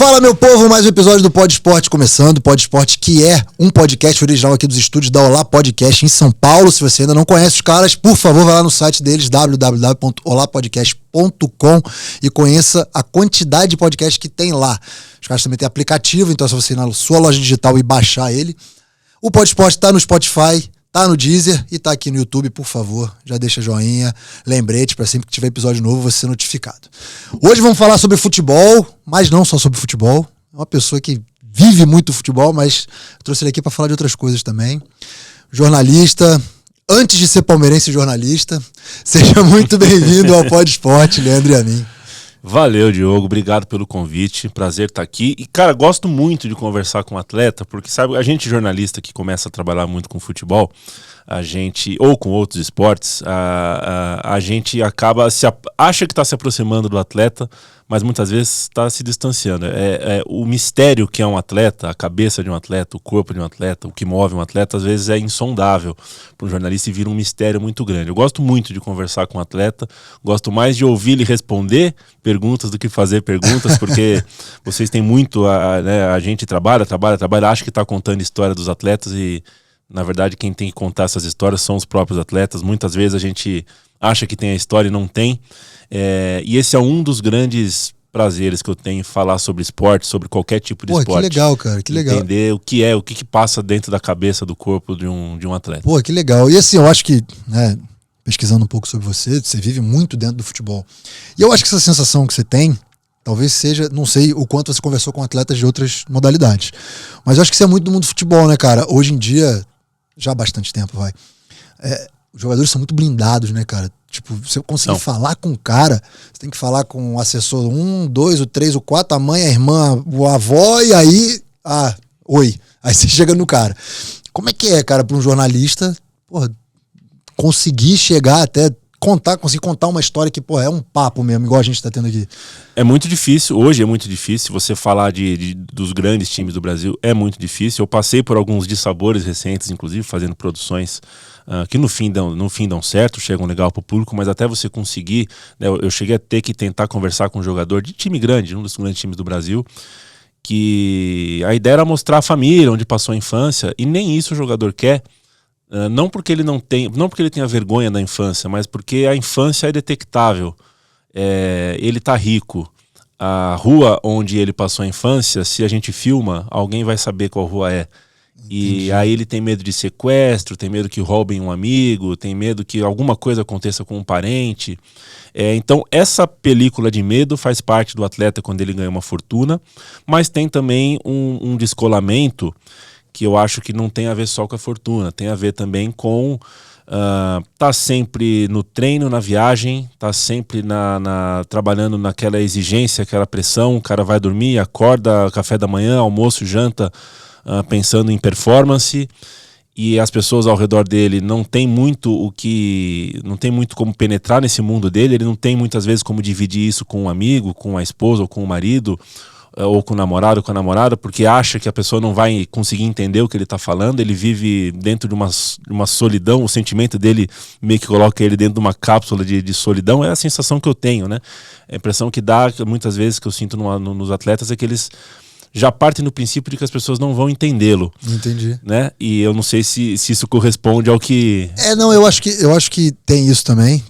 Fala, meu povo, mais um episódio do Pod Esporte começando. Pod Esporte, que é um podcast original aqui dos estúdios da Olá Podcast em São Paulo. Se você ainda não conhece os caras, por favor, vai lá no site deles, www.olapodcast.com, e conheça a quantidade de podcasts que tem lá. Os caras também têm aplicativo, então é só você ir na sua loja digital e baixar ele. O Pod Esporte tá no Spotify, tá no Deezer e tá aqui no YouTube. Por favor, já deixa joinha, lembrete para sempre que tiver episódio novo você ser notificado. Hoje vamos falar sobre futebol, mas não só sobre futebol. É uma pessoa que vive muito futebol, mas trouxe ele aqui para falar de outras coisas também. Jornalista, antes de ser palmeirense, jornalista. Seja muito bem-vindo ao Pod Esporte, Leandro e a mim. Valeu, Diogo, obrigado pelo convite, prazer estar aqui. E, cara, gosto muito de conversar com atleta, porque, sabe, a gente jornalista que começa a trabalhar muito com futebol, a gente, ou com outros esportes, a gente acaba, acha que está se aproximando do atleta, mas muitas vezes está se distanciando. O mistério que é um atleta, a cabeça de um atleta, o corpo de um atleta, o que move um atleta, às vezes é insondável para um jornalista e vira um mistério muito grande. Eu gosto muito de conversar com um atleta, gosto mais de ouvir ele responder perguntas do que fazer perguntas, porque vocês têm muito, a gente trabalha, acha que está contando a história dos atletas e, na verdade, quem tem que contar essas histórias são os próprios atletas. Muitas vezes a gente acha que tem a história e não tem. E esse é um dos grandes prazeres que eu tenho, falar sobre esporte, sobre qualquer tipo de esporte. Que legal, cara, que legal. Entender o que passa dentro da cabeça, do corpo de um atleta. Pô, que legal. E assim, eu acho que, pesquisando um pouco sobre você vive muito dentro do futebol. E eu acho que essa sensação que você tem, talvez seja, não sei o quanto você conversou com atletas de outras modalidades, mas eu acho que você é muito do mundo do futebol, né, cara? Hoje em dia, já há bastante tempo, os jogadores são muito blindados, né, cara? Tipo, se eu conseguir falar com o cara, você tem que falar com o assessor 1, 2, o 3, o 4, a mãe, a irmã, a avó, e aí, oi. Aí você chega no cara. Como é que é, cara, para um jornalista, conseguir chegar até conseguir contar uma história que, é um papo mesmo, igual a gente tá tendo aqui? É muito difícil, hoje é muito difícil, você falar dos grandes times do Brasil é muito difícil. Eu passei por alguns dissabores recentes, inclusive, fazendo produções que no fim dão certo, chegam legal pro público, mas até você conseguir, né, eu cheguei a ter que tentar conversar com um jogador de time grande, um dos grandes times do Brasil, que a ideia era mostrar a família, onde passou a infância, e nem isso o jogador quer. Não porque ele tenha vergonha da infância, mas porque a infância é detectável. Ele tá rico. A rua onde ele passou a infância, se a gente filma, alguém vai saber qual rua é. Entendi. E aí ele tem medo de sequestro, tem medo que roubem um amigo, tem medo que alguma coisa aconteça com um parente. Então essa película de medo faz parte do atleta quando ele ganha uma fortuna, mas tem também um descolamento que eu acho que não tem a ver só com a fortuna, tem a ver também com tá sempre no treino, na viagem, tá sempre trabalhando naquela exigência, aquela pressão. O cara vai dormir, acorda, café da manhã, almoço, janta, pensando em performance, e as pessoas ao redor dele não tem muito como penetrar nesse mundo dele. Ele não tem muitas vezes como dividir isso com um amigo, com a esposa ou com o marido, ou com o namorado, com a namorada, porque acha que a pessoa não vai conseguir entender o que ele está falando. Ele vive dentro de uma solidão, o sentimento dele meio que coloca ele dentro de uma cápsula de solidão. É a sensação que eu tenho, né? A impressão que dá, muitas vezes, que eu sinto nos atletas, é que eles já partem do princípio de que as pessoas não vão entendê-lo. Entendi. Né? E eu não sei se isso corresponde ao que... Eu acho que tem isso também,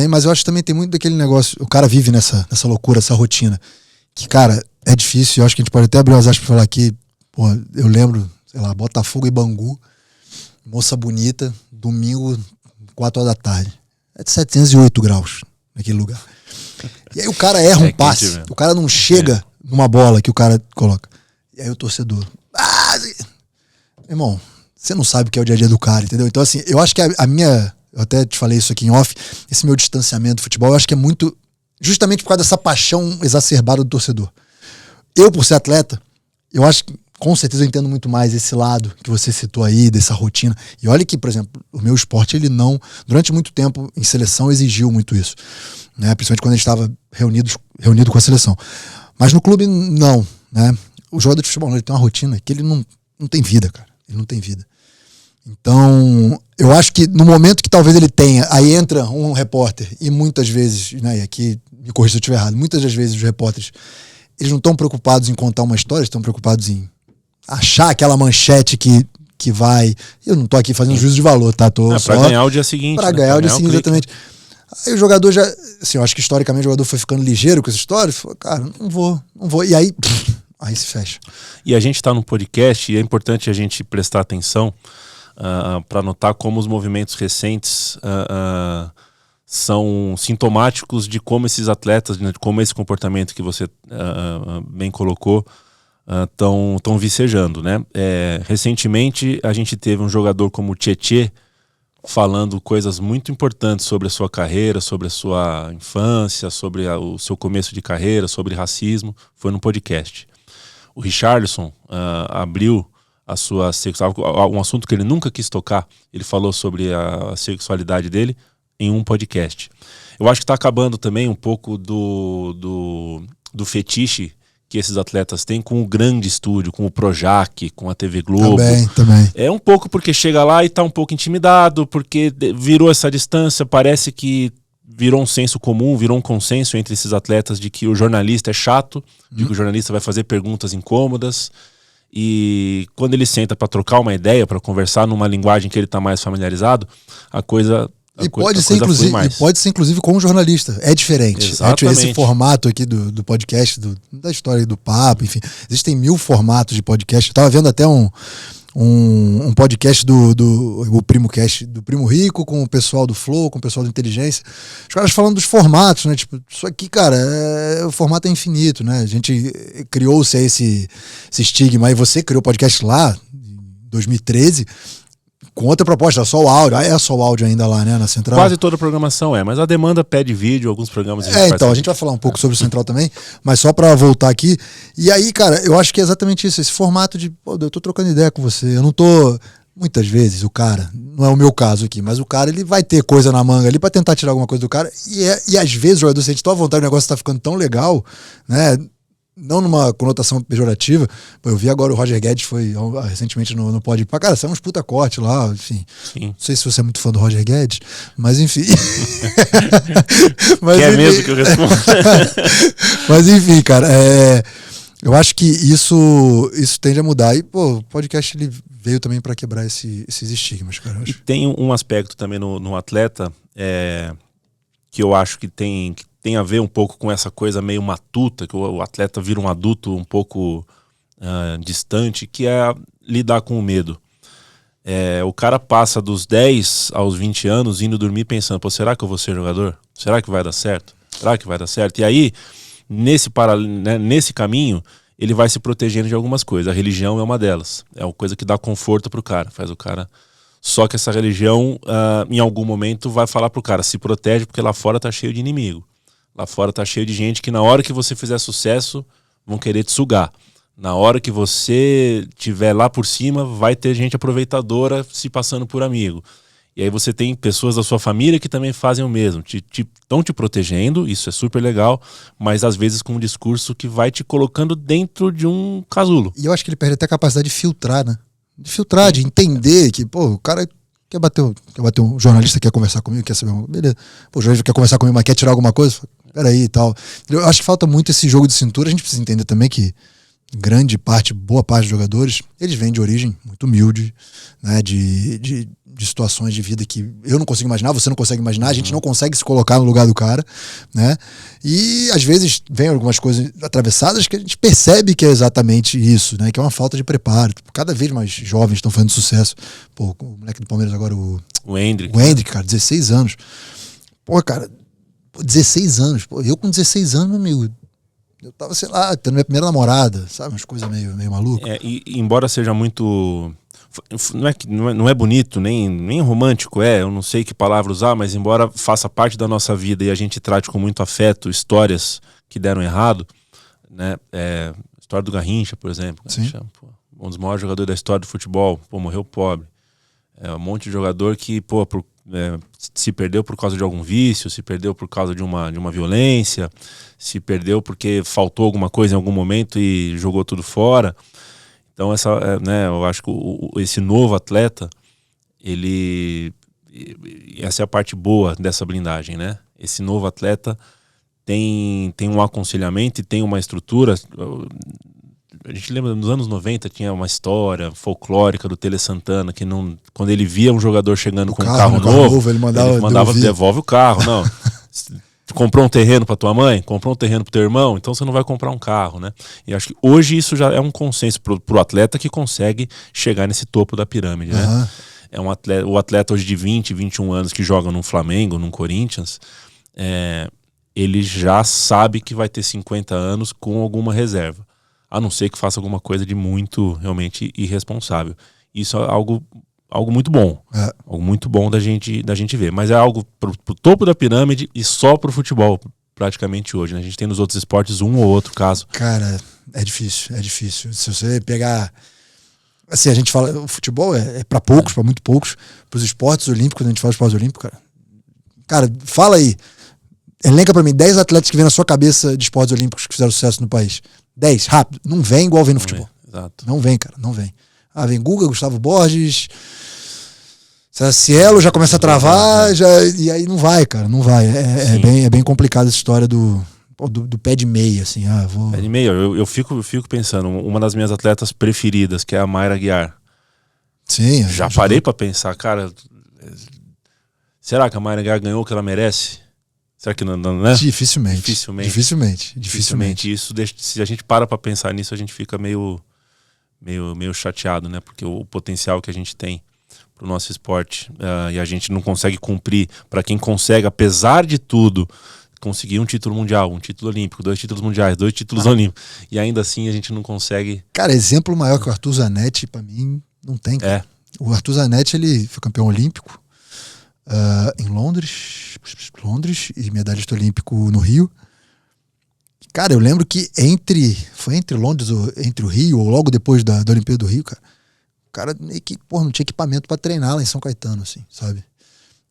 mas eu acho que também tem muito daquele negócio, o cara vive nessa loucura, essa rotina, que, cara, é difícil. Eu acho que a gente pode até abrir umas aspas pra falar aqui. Eu lembro, sei lá, Botafogo e Bangu, Moça Bonita, domingo, 4 horas da tarde. É de 708 graus naquele lugar. E aí o cara erra um passe, o cara não chega numa bola que o cara coloca. E aí o torcedor... Irmão, você não sabe o que é o dia a dia do cara, entendeu? Então, assim, eu acho que a minha... Eu até te falei isso aqui em off, esse meu distanciamento do futebol, eu acho que é muito... Justamente por causa dessa paixão exacerbada do torcedor. Eu, por ser atleta, eu acho que, com certeza, eu entendo muito mais esse lado que você citou aí, dessa rotina. E olha que, por exemplo, o meu esporte, ele não... Durante muito tempo, em seleção, exigiu muito isso. Né? Principalmente quando a gente estava reunido com a seleção. Mas no clube, não. Né? O jogador de futebol, ele tem uma rotina que ele não tem vida, cara. Ele não tem vida. Então, eu acho que no momento que talvez ele tenha, aí entra um repórter, e muitas vezes, né, e aqui me corrija se eu estiver errado, muitas das vezes os repórteres, eles não estão preocupados em contar uma história, estão preocupados em achar aquela manchete que vai... Eu não tô aqui fazendo juízo de valor, tá? Pra ganhar o dia seguinte. Pra ganhar o dia seguinte, exatamente. Aí o jogador já... Assim, eu acho que historicamente o jogador foi ficando ligeiro com essa história. Falou, cara, não vou. E aí se fecha. E a gente tá num podcast e é importante a gente prestar atenção para notar como os movimentos recentes são sintomáticos de como esses atletas, de como esse comportamento que você bem colocou, estão vicejando, né? Recentemente a gente teve um jogador como o Tietê falando coisas muito importantes sobre a sua carreira, sobre a sua infância, sobre o seu começo de carreira, sobre racismo. Foi num podcast. O Richarlison abriu a sua sexualidade, um assunto que ele nunca quis tocar. Ele falou sobre a sexualidade dele em um podcast. Eu acho que está acabando também um pouco do fetiche que esses atletas têm com o grande estúdio, com o Projac, com a TV Globo. Também. É um pouco porque chega lá e está um pouco intimidado, porque virou essa distância, parece que virou um senso comum, virou um consenso entre esses atletas de que o jornalista é chato, de que o jornalista vai fazer perguntas incômodas, e quando ele senta para trocar uma ideia, para conversar numa linguagem que ele está mais familiarizado, a coisa... pode ser inclusive com um jornalista. É diferente. Esse formato aqui do podcast, da história do papo, enfim. Existem 1000 formatos de podcast. Eu tava vendo até um podcast do Primo Cast, do Primo Rico, com o pessoal do Flow, com o pessoal do Inteligência. Os caras falando dos formatos, né? Tipo, isso aqui, cara, o formato é infinito, né? A gente criou-se esse estigma. Aí você criou o podcast lá, em 2013, com outra proposta, só o áudio. É só o áudio ainda lá, né, na Central? Quase toda a programação mas a demanda pede vídeo, alguns programas... Então, a gente vai falar um pouco sobre o Central também, mas só pra voltar aqui. E aí, cara, eu acho que é exatamente isso, esse formato de, eu tô trocando ideia com você, eu não tô... Muitas vezes o cara, não é o meu caso aqui, mas o cara, ele vai ter coisa na manga ali pra tentar tirar alguma coisa do cara, e às vezes o jogador sente tão à vontade, o negócio tá ficando tão legal, né? Não numa conotação pejorativa. Pô, eu vi agora o Roger Guedes foi recentemente no Pode Pá. Cara, são uns puta corte lá, enfim. Sim. Não sei se você é muito fã do Roger Guedes, mas enfim. Quer mesmo que eu responda? Mas enfim, cara, eu acho que isso tende a mudar. E, pô, o podcast ele veio também para quebrar esses estigmas, cara. E tem um aspecto também no atleta que eu acho que tem a ver um pouco com essa coisa meio matuta, que o atleta vira um adulto um pouco distante, que é lidar com o medo. O cara passa dos 10 aos 20 anos indo dormir pensando, pô, será que eu vou ser jogador? Será que vai dar certo? Será que vai dar certo? E aí, nesse caminho, ele vai se protegendo de algumas coisas. A religião é uma delas. É uma coisa que dá conforto pro cara, faz o cara... Só que essa religião, em algum momento, vai falar pro cara, se protege porque lá fora tá cheio de inimigo. Lá fora tá cheio de gente que na hora que você fizer sucesso, vão querer te sugar. Na hora que você estiver lá por cima, vai ter gente aproveitadora se passando por amigo. E aí você tem pessoas da sua família que também fazem o mesmo. Estão te protegendo, isso é super legal, mas às vezes com um discurso que vai te colocando dentro de um casulo. E eu acho que ele perde até a capacidade de filtrar, né? De entender que, pô, o cara quer bater um jornalista, quer conversar comigo, quer saber uma... Beleza. Pô, o jornalista quer conversar comigo, mas quer tirar alguma coisa? Peraí e tal. Eu acho que falta muito esse jogo de cintura. A gente precisa entender também que boa parte dos jogadores, eles vêm de origem muito humilde, né? De situações de vida que eu não consigo imaginar, você não consegue imaginar, a gente não consegue se colocar no lugar do cara, né? E às vezes vem algumas coisas atravessadas que a gente percebe que é exatamente isso, né? Que é uma falta de preparo. Cada vez mais jovens estão fazendo sucesso. Pô, o moleque do Palmeiras agora, o Hendrick, cara, 16 anos. Pô, cara, 16 anos. Pô, eu com 16 anos, meu amigo, eu tava, sei lá, tendo minha primeira namorada, sabe? Umas coisas meio malucas. E embora seja muito... Não é bonito, nem romântico, eu não sei que palavra usar, mas embora faça parte da nossa vida e a gente trate com muito afeto histórias que deram errado, né? História do Garrincha, por exemplo. Garrincha, um dos maiores jogadores da história do futebol, morreu pobre. Um monte de jogador que, se perdeu por causa de algum vício, se perdeu por causa de uma violência, se perdeu porque faltou alguma coisa em algum momento e jogou tudo fora. Então eu acho que esse novo atleta, essa é a parte boa dessa blindagem, né? Esse novo atleta tem um aconselhamento e tem uma estrutura. A gente lembra, nos anos 90 tinha uma história folclórica do Tele Santana, que não, quando ele via um jogador chegando com um carro novo, ele mandava devolve o carro. Não, comprou um terreno para tua mãe, comprou um terreno para teu irmão, então você não vai comprar um carro, né? E acho que hoje isso já é um consenso pro atleta que consegue chegar nesse topo da pirâmide, né? É o atleta hoje de 20, 21 anos que joga num Flamengo, num Corinthians, ele já sabe que vai ter 50 anos com alguma reserva, a não ser que faça alguma coisa de muito, realmente, irresponsável. Isso é algo muito bom. Algo muito bom da gente ver. Mas é algo pro topo da pirâmide e só pro futebol, praticamente hoje, né? A gente tem nos outros esportes um ou outro caso. Cara, é difícil. Se você pegar... Assim, a gente fala, o futebol é para poucos, para muito poucos. Para os esportes olímpicos, quando a gente fala de esportes olímpicos, cara, fala aí. Elenca pra mim 10 atletas que vem na sua cabeça de esportes olímpicos que fizeram sucesso no país. 10, rápido. Não vem igual vem no futebol. Exato. Não vem, cara, não vem. Vem Guga, Gustavo Borges, Cielo já começa a travar, e aí não vai, cara, não vai. É bem complicado essa história do pé de meia, assim. Pé de meia, eu fico pensando, uma das minhas atletas preferidas, que é a Mayra Guiar. Sim. Já parei pra pensar, cara, será que a Mayra Guiar ganhou o que ela merece? Será que não, né? Dificilmente. Isso, se a gente para pra pensar nisso, a gente fica meio chateado, né? Porque o potencial que a gente tem pro nosso esporte, e a gente não consegue cumprir. Para quem consegue, apesar de tudo, conseguir um título mundial, um título olímpico, 2 títulos mundiais, 2 títulos olímpicos, e ainda assim a gente não consegue. Cara, exemplo maior que o Arthur Zanetti, pra mim, não tem. Cara. O Arthur Zanetti, ele foi campeão olímpico em Londres e medalhista olímpico no Rio. Cara, eu lembro que foi entre Londres ou entre o Rio, ou logo depois da Olimpíada do Rio, cara, o cara meio que, não tinha equipamento pra treinar lá em São Caetano, assim, sabe?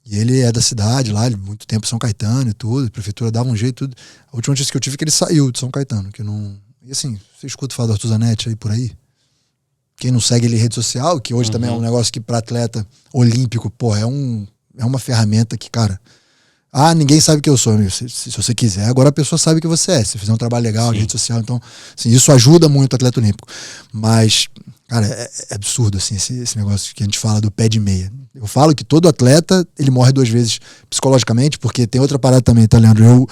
E ele é da cidade lá, ele muito tempo em São Caetano e tudo, a prefeitura dava um jeito e tudo. A última notícia que eu tive é que ele saiu de São Caetano, que não... E assim, você escuta falar do Arthur Zanetti aí por aí? Quem não segue ele em rede social, que hoje também é um negócio que pra atleta olímpico, é uma ferramenta que, cara... ninguém sabe que eu sou, amigo. Se você quiser, agora a pessoa sabe que você é. Se fizer um trabalho legal na rede social, então, assim, isso ajuda muito o atleta olímpico. Mas, cara, é absurdo, assim, esse negócio que a gente fala do pé de meia. Eu falo que todo atleta, ele morre 2 vezes psicologicamente, porque tem outra parada também, tá, Leandro?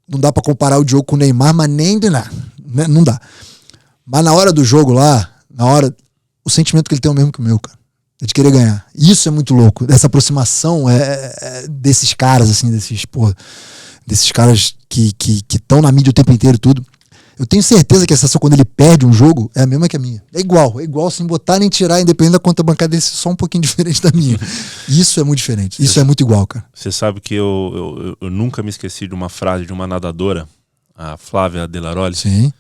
Não dá pra comparar o Diogo com o Neymar, mas nem de nada. Não dá. Mas na hora do jogo lá, o sentimento que ele tem é o mesmo que o meu, cara. De querer ganhar. Isso é muito louco. Essa aproximação desses caras, assim, desses caras que estão na mídia o tempo inteiro e tudo. Eu tenho certeza que a sensação quando ele perde um jogo é a mesma que a minha. É igual sem botar nem tirar, independente da conta bancária desse, só um pouquinho diferente da minha. Isso é muito diferente. Isso é muito igual, cara. Você sabe que eu nunca me esqueci de uma frase de uma nadadora, a Flávia Delaroli. Sim.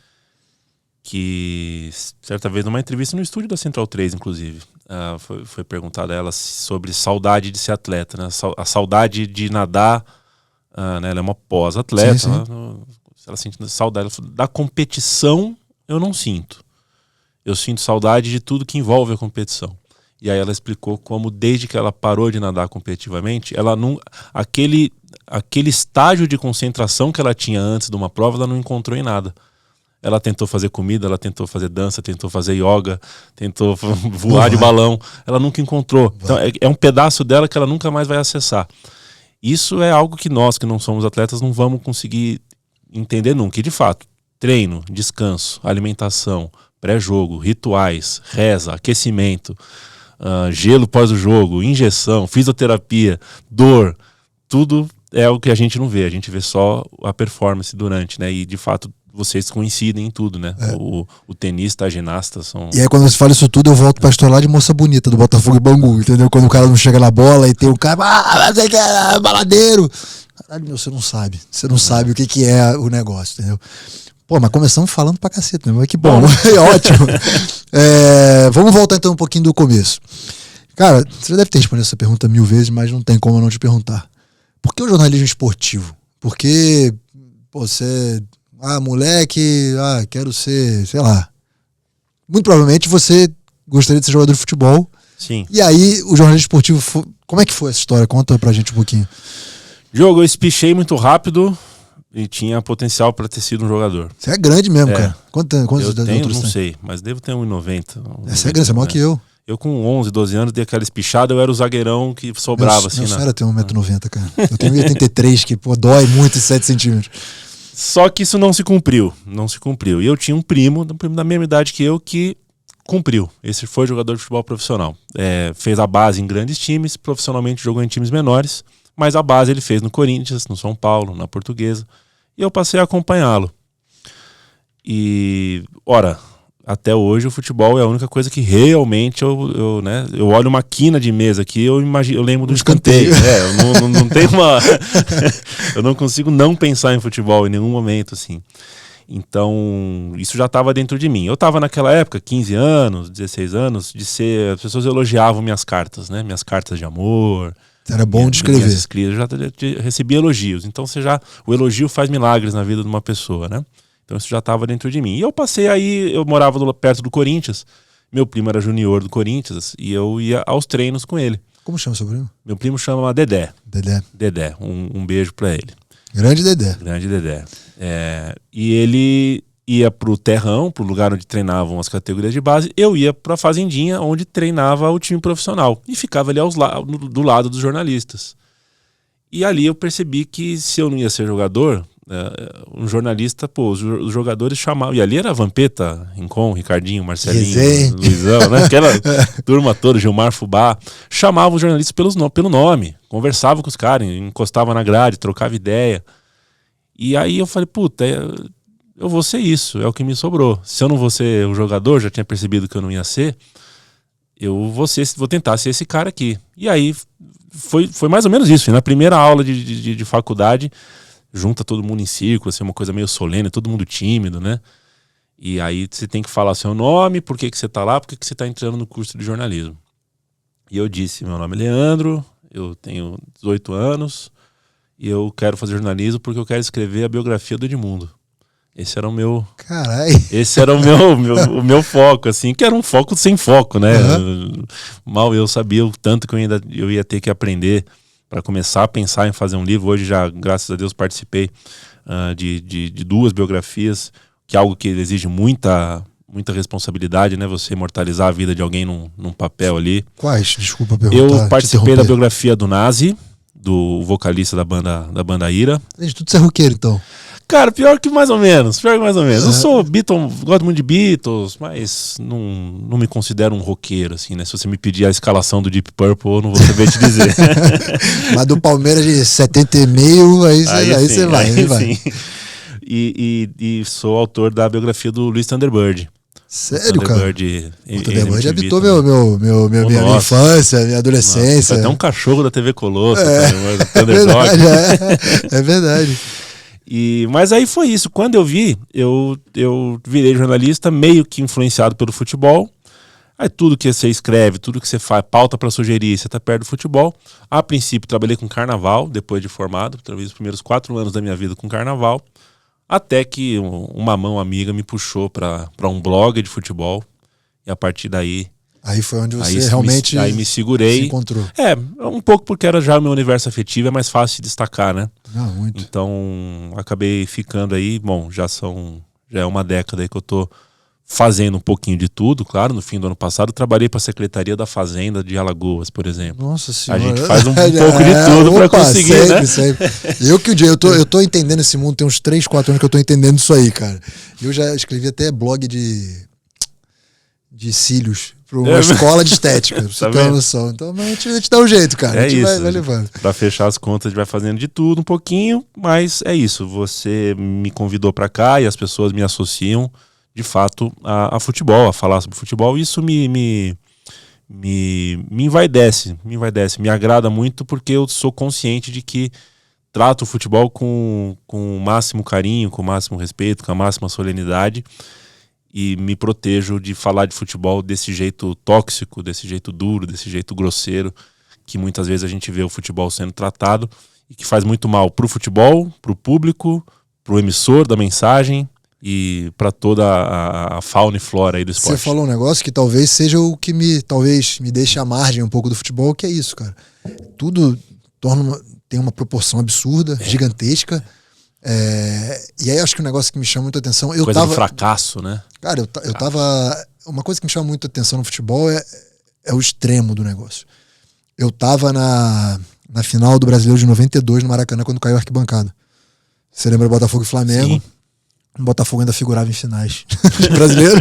Que certa vez numa entrevista no estúdio da Central 3, inclusive, foi perguntada a ela sobre saudade de ser atleta, né? A saudade de nadar, né? Ela é uma pós-atleta, ela sente saudade. Ela falou, da competição eu não sinto. Eu sinto saudade de tudo que envolve a competição. E aí ela explicou como desde que ela parou de nadar competitivamente, ela não, aquele estágio de concentração que ela tinha antes de uma prova, ela não encontrou em nada. Ela tentou fazer comida, ela tentou fazer dança, tentou fazer yoga, tentou voar de balão. Ela nunca encontrou. Então é um pedaço dela que ela nunca mais vai acessar. Isso é algo que nós, que não somos atletas, não vamos conseguir entender nunca. E de fato, treino, descanso, alimentação, pré-jogo, rituais, reza, aquecimento, gelo pós o jogo, injeção, fisioterapia, dor, tudo é o que a gente não vê. A gente vê só a performance durante, né? E de fato vocês coincidem em tudo, né? O tenista, a ginasta são... E aí quando você fala isso tudo, eu volto pra história lá de Moça Bonita, do Botafogo e Bangu, entendeu? Quando o cara não chega na bola e tem o cara, você quer baladeiro. Caralho, meu, você não sabe. Você não sabe o que é o negócio, entendeu? Pô, mas começamos falando pra caceta, né? Mas que bom, é ótimo. Vamos voltar então um pouquinho do começo. Cara, você já deve ter respondido essa pergunta 1000 vezes, mas não tem como eu não te perguntar. Por que o jornalismo esportivo? Porque, você... moleque, quero ser, sei lá. Muito provavelmente você gostaria de ser jogador de futebol. Sim. E aí, o jornalismo esportivo, como é que foi essa história? Conta pra gente um pouquinho. Diogo, eu espichei muito rápido e tinha potencial para ter sido um jogador. Você é grande mesmo, cara. Quantos eu tenho, outros não tem? sei, mas devo ter 1,90. Você é grande, você é maior que eu. Eu com 11, 12 anos dei aquela espichada, eu era o zagueirão que sobrava assim. Meu sonho era ter 1,90 m, cara. Eu tenho 1,83 m, que pô, dói muito 7 centímetros. Só que isso não se cumpriu. E eu tinha um primo da mesma idade que eu, que cumpriu. Esse foi jogador de futebol profissional. Fez a base em grandes times, profissionalmente jogou em times menores, mas a base ele fez no Corinthians, no São Paulo, na Portuguesa. E eu passei a acompanhá-lo. E, até hoje o futebol é a única coisa que realmente eu olho uma quina de mesa aqui, eu lembro do escanteio. Eu não tenho uma... eu não consigo não pensar em futebol em nenhum momento, assim. Então, isso já estava dentro de mim. Eu estava naquela época, 15 anos, 16 anos, as pessoas elogiavam minhas cartas, né? Minhas cartas de amor. Era bom de escrever. Eu já recebi elogios. Então, o elogio faz milagres na vida de uma pessoa, né? Então isso já estava dentro de mim. E eu passei aí, eu morava perto do Corinthians, meu primo era junior do Corinthians, e eu ia aos treinos com ele. Como chama seu primo? Meu primo chama Dedé. Dedé. Um beijo pra ele. Grande Dedé. E ele ia pro terrão, pro lugar onde treinavam as categorias de base, eu ia pra fazendinha, onde treinava o time profissional. E ficava ali do lado dos jornalistas. E ali eu percebi que se eu não ia ser jogador... um jornalista, os jogadores chamavam, e ali era Vampeta, Rincon, Ricardinho, Marcelinho, Luizão, né? Aquela turma toda, Gilmar Fubá, chamava os jornalistas pelo nome, conversava com os caras, encostava na grade, trocava ideia. E aí eu falei, eu vou ser isso, é o que me sobrou. Se eu não vou ser o jogador, já tinha percebido que eu não ia ser, eu vou tentar ser esse cara aqui. E aí foi mais ou menos isso. Na primeira aula de faculdade, junta todo mundo em círculo, assim, uma coisa meio solene, todo mundo tímido, né? E aí você tem que falar seu nome, por que você tá lá, por que você tá entrando no curso de jornalismo. E eu disse, meu nome é Leandro, eu tenho 18 anos e eu quero fazer jornalismo porque eu quero escrever a biografia do Edmundo. Esse era o meu... Caralho! Esse era o meu foco, assim, que era um foco sem foco, né? Uhum. Mal eu sabia o tanto que eu ia ter que aprender para começar a pensar em fazer um livro. Hoje já, graças a Deus, participei de 2 biografias, que é algo que exige muita responsabilidade, né? Você imortalizar a vida de alguém num papel ali. Quais? Desculpa perguntar. Eu participei da biografia do Nazi, do vocalista da banda Ira. Gente, tudo ser roqueiro, então. Cara, pior que mais ou menos. Eu sou Beatles, gosto muito de Beatles, mas não me considero um roqueiro, assim, né? Se você me pedir a escalação do Deep Purple, eu não vou saber te dizer. Mas do Palmeiras de 70,5, aí você vai. E sou autor da biografia do Luiz Thunderbird. Sério, cara? O Thunderbird habitou minha infância, minha adolescência. Até um cachorro da TV Colosso. É verdade. Mas aí foi isso. Quando eu vi, eu virei jornalista meio que influenciado pelo futebol. Aí tudo que você escreve, tudo que você faz, pauta para sugerir, você tá perto do futebol. A princípio trabalhei com carnaval, depois de formado, talvez os primeiros 4 anos da minha vida com carnaval. Até que uma mão amiga me puxou para um blog de futebol. E a partir daí... Aí foi onde você realmente me segurei. Se encontrou. Um pouco porque era já o meu universo afetivo, é mais fácil de destacar, né? Muito. Então, acabei ficando aí, já é uma década aí que eu tô fazendo um pouquinho de tudo, claro. No fim do ano passado, trabalhei para a Secretaria da Fazenda de Alagoas, por exemplo. Nossa Senhora. A gente faz um pouco de tudo para conseguir, sempre, né? Eu tô entendendo esse mundo, tem uns 3, 4 anos que eu tô entendendo isso aí, cara. Eu já escrevi até blog de cílios para uma escola de estética, pra você ter uma noção. Então a gente dá um jeito, cara. A gente vai levando. Para fechar as contas, a gente vai fazendo de tudo um pouquinho, mas é isso. Você me convidou para cá e as pessoas me associam, de fato, a futebol, a falar sobre futebol. Isso me envaidece, me agrada muito, porque eu sou consciente de que trato o futebol com o máximo carinho, com o máximo respeito, com a máxima solenidade. E me protejo de falar de futebol desse jeito tóxico, desse jeito duro, desse jeito grosseiro, que muitas vezes a gente vê o futebol sendo tratado e que faz muito mal pro futebol, pro público, pro emissor da mensagem e para toda a fauna e flora aí do esporte. Você falou um negócio que talvez seja o que me deixe à margem um pouco do futebol, que é isso, cara. Tudo tem uma proporção absurda, gigantesca. E aí acho que um negócio que me chama muita atenção... Coisa do fracasso, né? Cara, eu tava... Uma coisa que me chama muita atenção no futebol é o extremo do negócio. Eu tava na final do Brasileiro de 92 no Maracanã, quando caiu a arquibancada. Você lembra Botafogo e Flamengo? Sim. O Botafogo ainda figurava em finais brasileiro.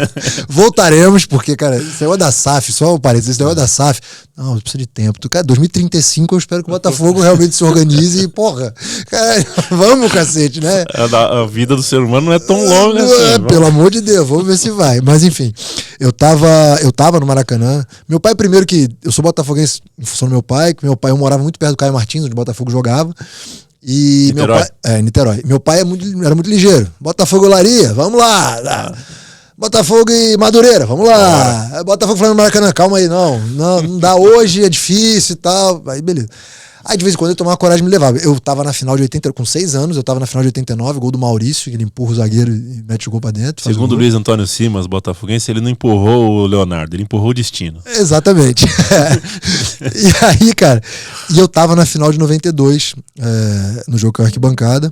Voltaremos, porque, cara, esse negócio da SAF, só um parênteses, esse negócio da SAF, não, precisa de tempo. Cara, 2035 eu espero que o Botafogo realmente se organize e, porra, cara, vamos, cacete, né? A vida do ser humano não é tão longa assim. Pelo amor de Deus, vamos ver se vai. Mas, enfim, eu tava no Maracanã. Meu pai, primeiro que eu sou botafoguense em função do meu pai, que meu pai, eu morava muito perto do Caio Martins, onde o Botafogo jogava. E Niterói. Meu pai, Niterói. Meu pai era muito ligeiro. Botafogo e Olaria, vamos lá. Botafogo e Madureira, vamos lá. Botafogo e Flamengo Maracanã, calma aí, não dá hoje, é difícil e tal. Aí beleza. Aí de vez em quando eu tomava coragem e me levava. Eu tava na final de 80, com 6 anos, eu tava na final de 89, gol do Maurício, que ele empurra o zagueiro e mete o gol pra dentro. Segundo o Luiz Antônio Simas, botafoguense, ele não empurrou o Leonardo, ele empurrou o destino. Exatamente. E aí, cara, eu tava na final de 92, no jogo com a arquibancada,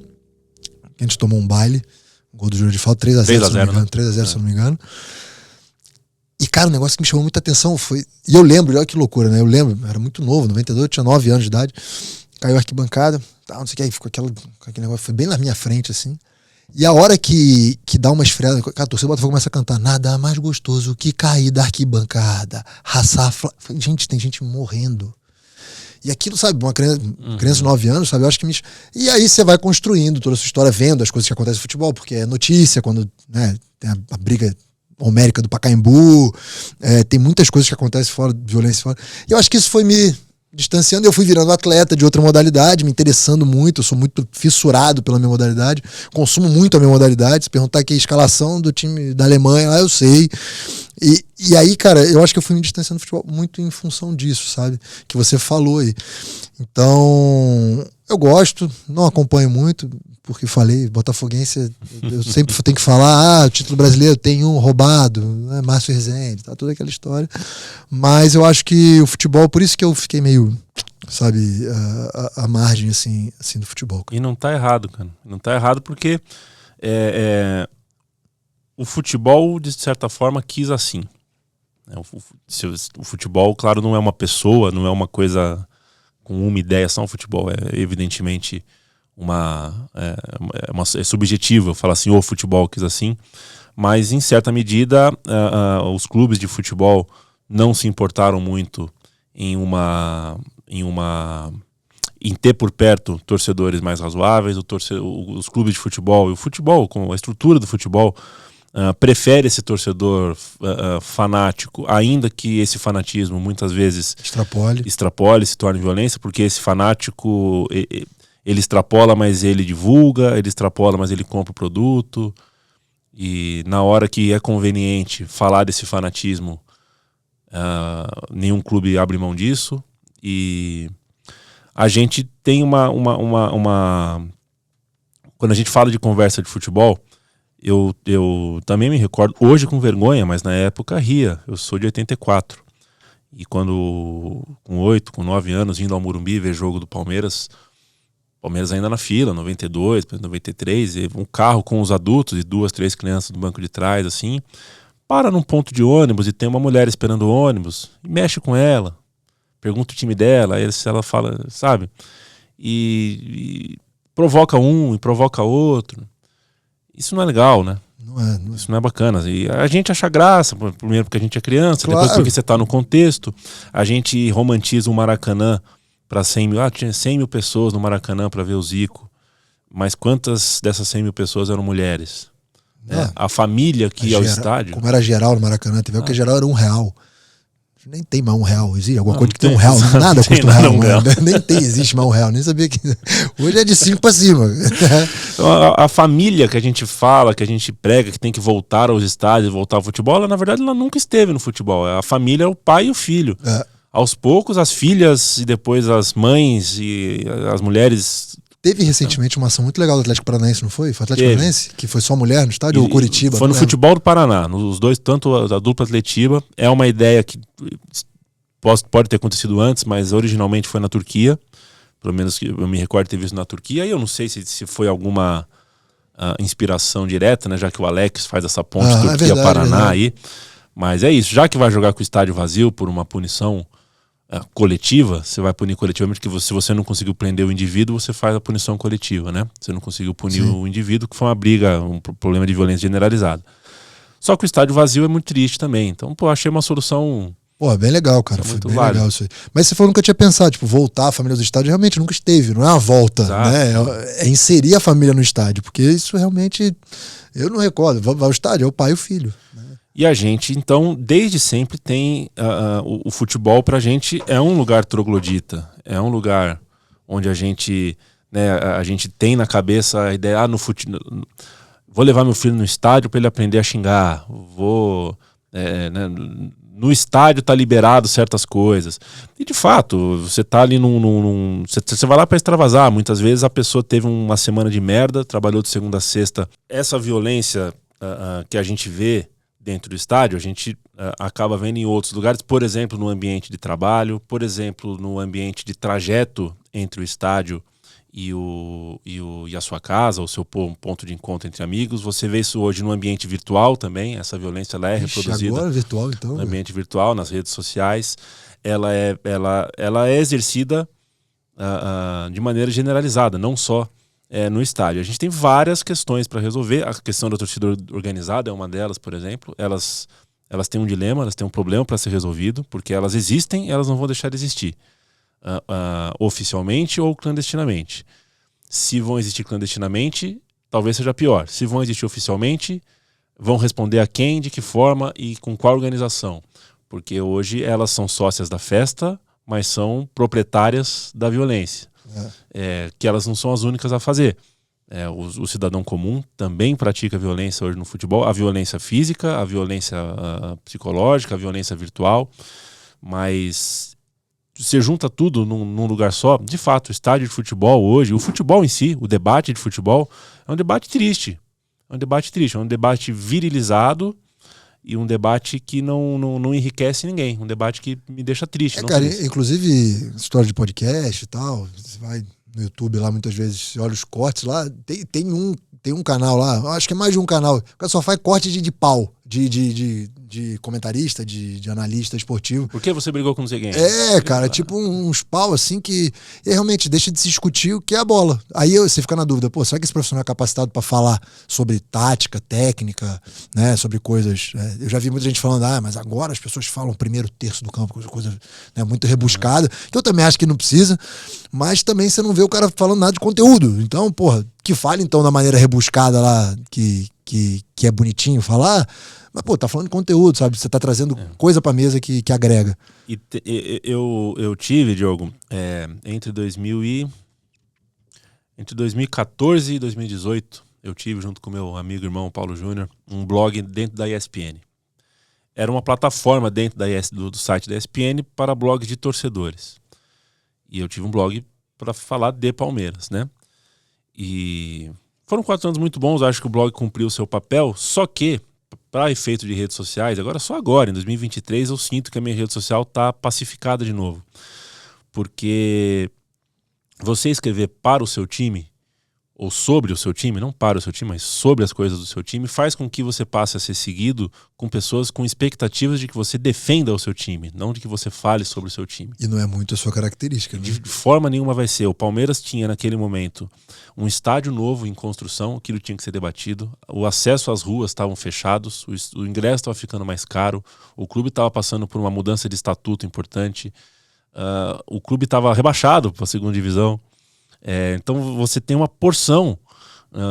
a gente tomou um baile, gol do Júnior de falta, 3x0, 3x0, se eu não me engano. E, cara, o negócio que me chamou muita atenção foi... E eu lembro, olha que loucura, né? Eu lembro, eu era muito novo, 92, eu tinha 9 anos de idade. Caiu a arquibancada, não sei o que, aí ficou aquele negócio, foi bem na minha frente, assim. E a hora que dá uma esfriada, cara, a torcida do Botafogo começa a cantar: nada mais gostoso que cair da arquibancada, raçar... Gente, tem gente morrendo. E aquilo, sabe, uma criança de 9 anos, sabe, eu acho que me... E aí você vai construindo toda a sua história, vendo as coisas que acontecem no futebol, porque é notícia, quando, né, tem a briga homérica do Pacaembu, tem muitas coisas que acontecem fora, violência fora. E eu acho que isso foi me distanciando, eu fui virando atleta de outra modalidade, me interessando muito, eu sou muito fissurado pela minha modalidade, consumo muito a minha modalidade. Se perguntar aqui a escalação do time da Alemanha, lá eu sei. E aí, cara, eu acho que eu fui me distanciando do futebol muito em função disso, sabe? Que você falou aí. Então, eu gosto, não acompanho muito, porque falei, botafoguense, eu sempre tenho que falar, o título brasileiro tem um roubado, né, Márcio Rezende, tá, toda aquela história. Mas eu acho que o futebol, por isso que eu fiquei meio, sabe, à margem, assim do futebol. E não tá errado, cara. Não tá errado porque o futebol, de certa forma, quis assim. O futebol, claro, não é uma pessoa, não é uma coisa com uma ideia só. O futebol é evidentemente é subjetivo falar assim, o futebol quis assim, mas em certa medida os clubes de futebol não se importaram muito em ter por perto torcedores mais razoáveis. Os clubes de futebol e o futebol, com a estrutura do futebol, prefere esse torcedor fanático, ainda que esse fanatismo muitas vezes extrapole, se torne violência, porque esse fanático ele extrapola, mas ele divulga, ele extrapola, mas ele compra o produto, e na hora que é conveniente falar desse fanatismo, nenhum clube abre mão disso. E a gente tem quando a gente fala de conversa de futebol, eu também me recordo, hoje com vergonha, mas na época ria. Eu sou de 84. E quando, com 8, com 9 anos, indo ao Morumbi ver jogo do Palmeiras ainda na fila, 92, 93, e um carro com os adultos e 2, 3 crianças no banco de trás, assim, para num ponto de ônibus e tem uma mulher esperando o ônibus, e mexe com ela, pergunta o time dela, aí ela fala, sabe? E provoca um e provoca outro. Isso não é legal, né? Não é. Isso não é bacana. E a gente acha graça, primeiro porque a gente é criança, claro. Depois porque você está no contexto. A gente romantiza o Maracanã para 100 mil. Tinha 100 mil pessoas no Maracanã para ver o Zico. Mas quantas dessas 100 mil pessoas eram mulheres? A família que ia ao estádio. Como era geral no Maracanã, teve que geral era R$1. Nem tem mais R$1. Existe alguma coisa que tem R$1? Nada custa R$1. Nem existe mais R$1. Nem sabia que. Hoje é de 5 para cima. Então, a família que a gente fala, que a gente prega, que tem que voltar aos estádios, voltar ao futebol, ela, na verdade, ela nunca esteve no futebol. A família é o pai e o filho. Aos poucos, as filhas e depois as mães e as mulheres. Teve recentemente uma ação muito legal do Atlético Paranaense, não foi? Foi o Atlético Paranaense? Que foi só mulher no estádio, ou Curitiba? Foi no futebol do Paraná. Os dois, tanto a dupla Atletiba, é uma ideia que pode ter acontecido antes, mas originalmente foi na Turquia. pelo menos que eu me recordo de ter visto na Turquia. Aí eu não sei se foi alguma inspiração direta, né? Já que o Alex faz essa ponte Turquia-Paraná aí. Mas é isso, já que vai jogar com o estádio vazio por uma punição coletiva, você vai punir coletivamente, porque se você não conseguiu prender o indivíduo, você faz a punição coletiva, né? Você não conseguiu punir o indivíduo, que foi uma briga, um problema de violência generalizada. Só que o estádio vazio é muito triste também. Então, achei uma solução... bem legal, cara. Foi bem legal isso aí. Mas você falou que nunca tinha pensado, voltar a família do estádio, realmente nunca esteve, não é uma volta, né? É inserir a família no estádio, porque isso realmente, eu não recordo. Vai ao estádio, é o pai e o filho, né? E a gente, então, desde sempre tem o futebol pra gente é um lugar troglodita, é um lugar onde a gente tem na cabeça a ideia, vou levar meu filho no estádio para ele aprender a xingar, no estádio tá liberado certas coisas. E de fato, você tá ali você vai lá para extravasar. Muitas vezes a pessoa teve uma semana de merda, trabalhou de segunda a sexta. Essa violência que a gente vê dentro do estádio, a gente acaba vendo em outros lugares, por exemplo, no ambiente de trabalho, por exemplo, no ambiente de trajeto entre o estádio e a sua casa, o seu ponto de encontro entre amigos. Você vê isso hoje no ambiente virtual também, essa violência ela é reproduzida agora virtual, então, no ambiente virtual, nas redes sociais. Ela é exercida de maneira generalizada, não só no estádio. A gente tem várias questões para resolver. A questão da torcida organizada é uma delas, por exemplo. Elas têm um dilema, elas têm um problema para ser resolvido, porque elas existem, elas não vão deixar de existir. Oficialmente ou clandestinamente. Se vão existir clandestinamente, talvez seja pior. Se vão existir oficialmente, vão responder a quem, de que forma e com qual organização. Porque hoje elas são sócias da festa, mas são proprietárias da violência. Que elas não são as únicas a fazer. O cidadão comum também pratica violência hoje no futebol. A violência física, a violência psicológica, a violência virtual. Mas você junta tudo num lugar só. De fato, o estádio de futebol hoje, o futebol em si, o debate de futebol, é um debate triste. É um debate virilizado e um debate que não enriquece ninguém. Um debate que me deixa triste. Cara, inclusive, história de podcast e tal, você vai no YouTube lá, muitas vezes, você olha os cortes lá, tem um canal lá, acho que é mais de um canal, o cara só faz corte de pau, de comentarista, de analista esportivo. Por que você brigou com não sei quem? Cara, tipo uns pau assim que realmente deixa de se discutir o que é a bola. Aí você fica na dúvida, será que esse profissional é capacitado para falar sobre tática, técnica, né, sobre coisas... eu já vi muita gente falando, mas agora as pessoas falam primeiro terço do campo, coisa né, muito rebuscada, que eu também acho que não precisa, mas também você não vê o cara falando nada de conteúdo. Então, que fale então da maneira rebuscada lá, que é bonitinho falar, mas tá falando de conteúdo, sabe? Você tá trazendo coisa pra mesa que agrega. Eu tive, Diogo, entre 2014 e 2018, eu tive, junto com meu amigo e irmão Paulo Júnior, um blog dentro da ESPN. Era uma plataforma dentro do site da ESPN para blogs de torcedores. E eu tive um blog para falar de Palmeiras, né? E foram 4 anos muito bons, acho que o blog cumpriu o seu papel, só que, para efeito de redes sociais, só agora, em 2023, eu sinto que a minha rede social está pacificada de novo. Porque você escrever para o seu time, ou sobre o seu time, não para o seu time, mas sobre as coisas do seu time, faz com que você passe a ser seguido com pessoas com expectativas de que você defenda o seu time, não de que você fale sobre o seu time. E não é muito a sua característica, né? De forma nenhuma vai ser. O Palmeiras tinha naquele momento um estádio novo em construção, aquilo tinha que ser debatido, o acesso às ruas estavam fechados, o ingresso estava ficando mais caro, o clube estava passando por uma mudança de estatuto importante, o clube estava rebaixado para a segunda divisão. Então você tem uma porção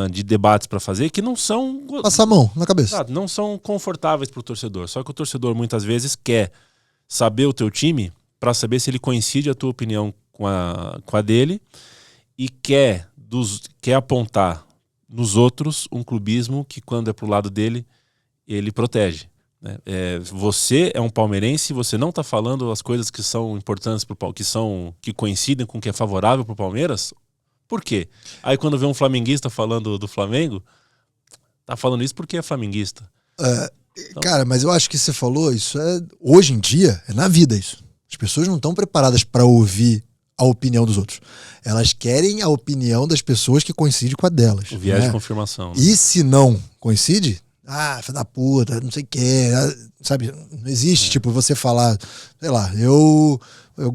de debates para fazer que não são... Passar a mão na cabeça. Não são confortáveis para o torcedor. Só que o torcedor muitas vezes quer saber o teu time para saber se ele coincide a tua opinião com a dele e quer apontar nos outros um clubismo que, quando é pro lado dele, ele protege. Né? Você é um palmeirense, você não está falando as coisas que são importantes que coincidem com o que é favorável para o Palmeiras. Por quê? Aí quando vê um flamenguista falando do Flamengo, tá falando isso porque é flamenguista. Então, cara, mas eu acho que você falou, isso hoje em dia, é na vida isso. As pessoas não estão preparadas para ouvir a opinião dos outros. Elas querem a opinião das pessoas que coincide com a delas. O viés né? de confirmação. Né? E se não coincide, filho da puta, não sei o que, sabe? Não existe, tipo, você falar, sei lá, eu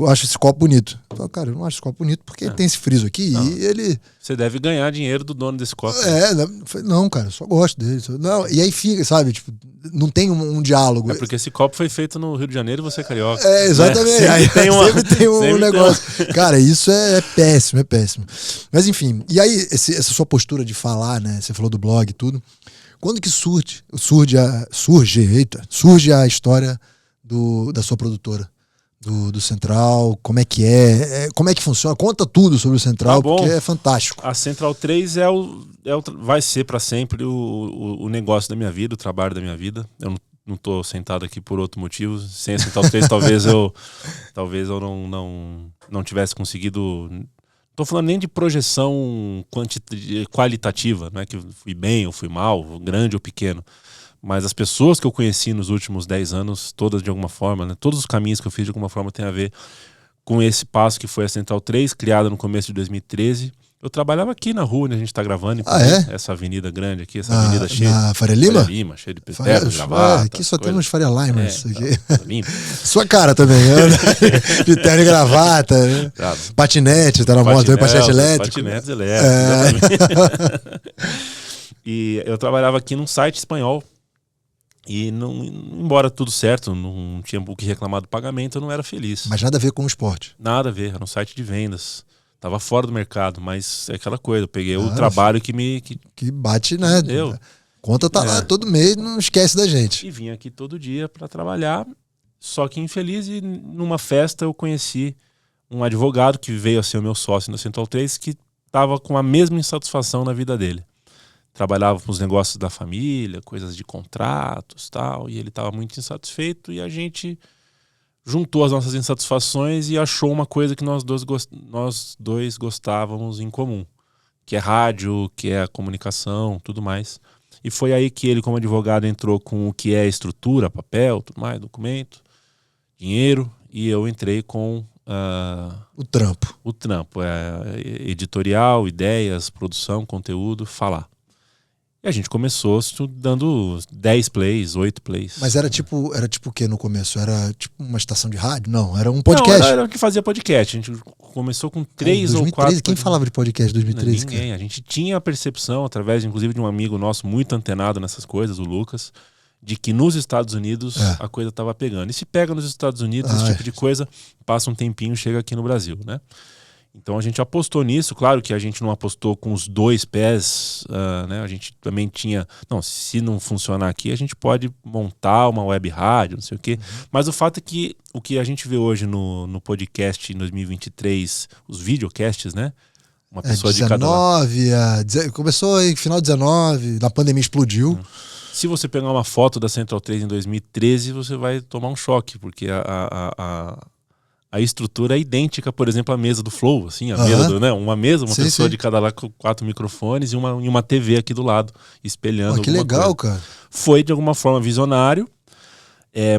acho esse copo bonito. Eu falo, cara, eu não acho esse copo bonito porque tem esse friso aqui e ele... Você deve ganhar dinheiro do dono desse copo. Não, cara, eu só gosto dele. Não, e aí fica, sabe? Tipo, não tem um diálogo. É porque esse copo foi feito no Rio de Janeiro e você é carioca. Exatamente. Né? Aí sempre tem um negócio. Cara, isso é péssimo, é péssimo. Mas enfim, e aí essa sua postura de falar, né? Você falou do blog e tudo. Quando que surge a história da sua produtora? Do Central, como é que funciona? Conta tudo sobre o Central, porque é fantástico. A Central 3 vai ser para sempre o negócio da minha vida, o trabalho da minha vida. Eu não estou sentado aqui por outro motivo. Sem a Central 3 talvez eu não tivesse conseguido... Não estou falando nem de projeção qualitativa, não é que eu fui bem ou fui mal, grande ou pequeno. Mas as pessoas que eu conheci nos últimos 10 anos, todas de alguma forma, né, todos os caminhos que eu fiz de alguma forma tem a ver com esse passo que foi a Central 3, criada no começo de 2013. Eu trabalhava aqui na rua onde a gente está gravando, essa avenida grande aqui, essa avenida cheia. Na Faria Lima? Faria Lima, cheia de terno, gravata. Aqui só temos Faria Limers. Aqui. Sua cara também, de terno e gravata. Né? Patinete, tá na moto também, patinete elétrico. Patinetes elétricos, E eu trabalhava aqui num site espanhol. E embora tudo certo, não tinha o que reclamar do pagamento, eu não era feliz. Mas nada a ver com o esporte? Nada a ver, era um site de vendas. Tava fora do mercado, mas é aquela coisa, eu peguei o trabalho que bate, né? Conta tá lá todo mês, não esquece da gente. E vim aqui todo dia para trabalhar, só que infeliz, e numa festa eu conheci um advogado que veio a ser o meu sócio na Central 3, que estava com a mesma insatisfação na vida dele. Trabalhava com os negócios da família, coisas de contratos e tal, e ele estava muito insatisfeito, e a gente juntou as nossas insatisfações e achou uma coisa que nós dois gostávamos em comum, que é rádio, que é a comunicação, tudo mais. E foi aí que ele, como advogado, entrou com o que é estrutura, papel, tudo mais, documento, dinheiro, e eu entrei com o trampo. O trampo, editorial, ideias, produção, conteúdo, falar. E a gente começou dando 10 plays, 8 plays. Mas era tipo o que no começo? Era tipo uma estação de rádio? Não, era um podcast? Não, era o que fazia podcast. A gente começou com 3 ou 4... Quem falava de podcast em 2013? Ninguém. Cara? A gente tinha a percepção, através inclusive de um amigo nosso muito antenado nessas coisas, o Lucas, de que nos Estados Unidos a coisa estava pegando. E se pega nos Estados Unidos, esse tipo de coisa, passa um tempinho, chega aqui no Brasil, né? Então a gente apostou nisso. Claro que a gente não apostou com os 2 pés, né? A gente também tinha... Não, se não funcionar aqui, a gente pode montar uma web rádio, não sei o quê. Mas o fato é que o que a gente vê hoje no podcast em 2023, os videocasts, né? Uma pessoa 19, de cada lado. Começou em final de 19, na pandemia explodiu. Se você pegar uma foto da Central 3 em 2013, você vai tomar um choque, porque a estrutura é idêntica, por exemplo, à mesa do Flow, assim, uma pessoa de cada lado com 4 microfones e uma TV aqui do lado, espelhando. Que legal, cara. Foi, de alguma forma, visionário,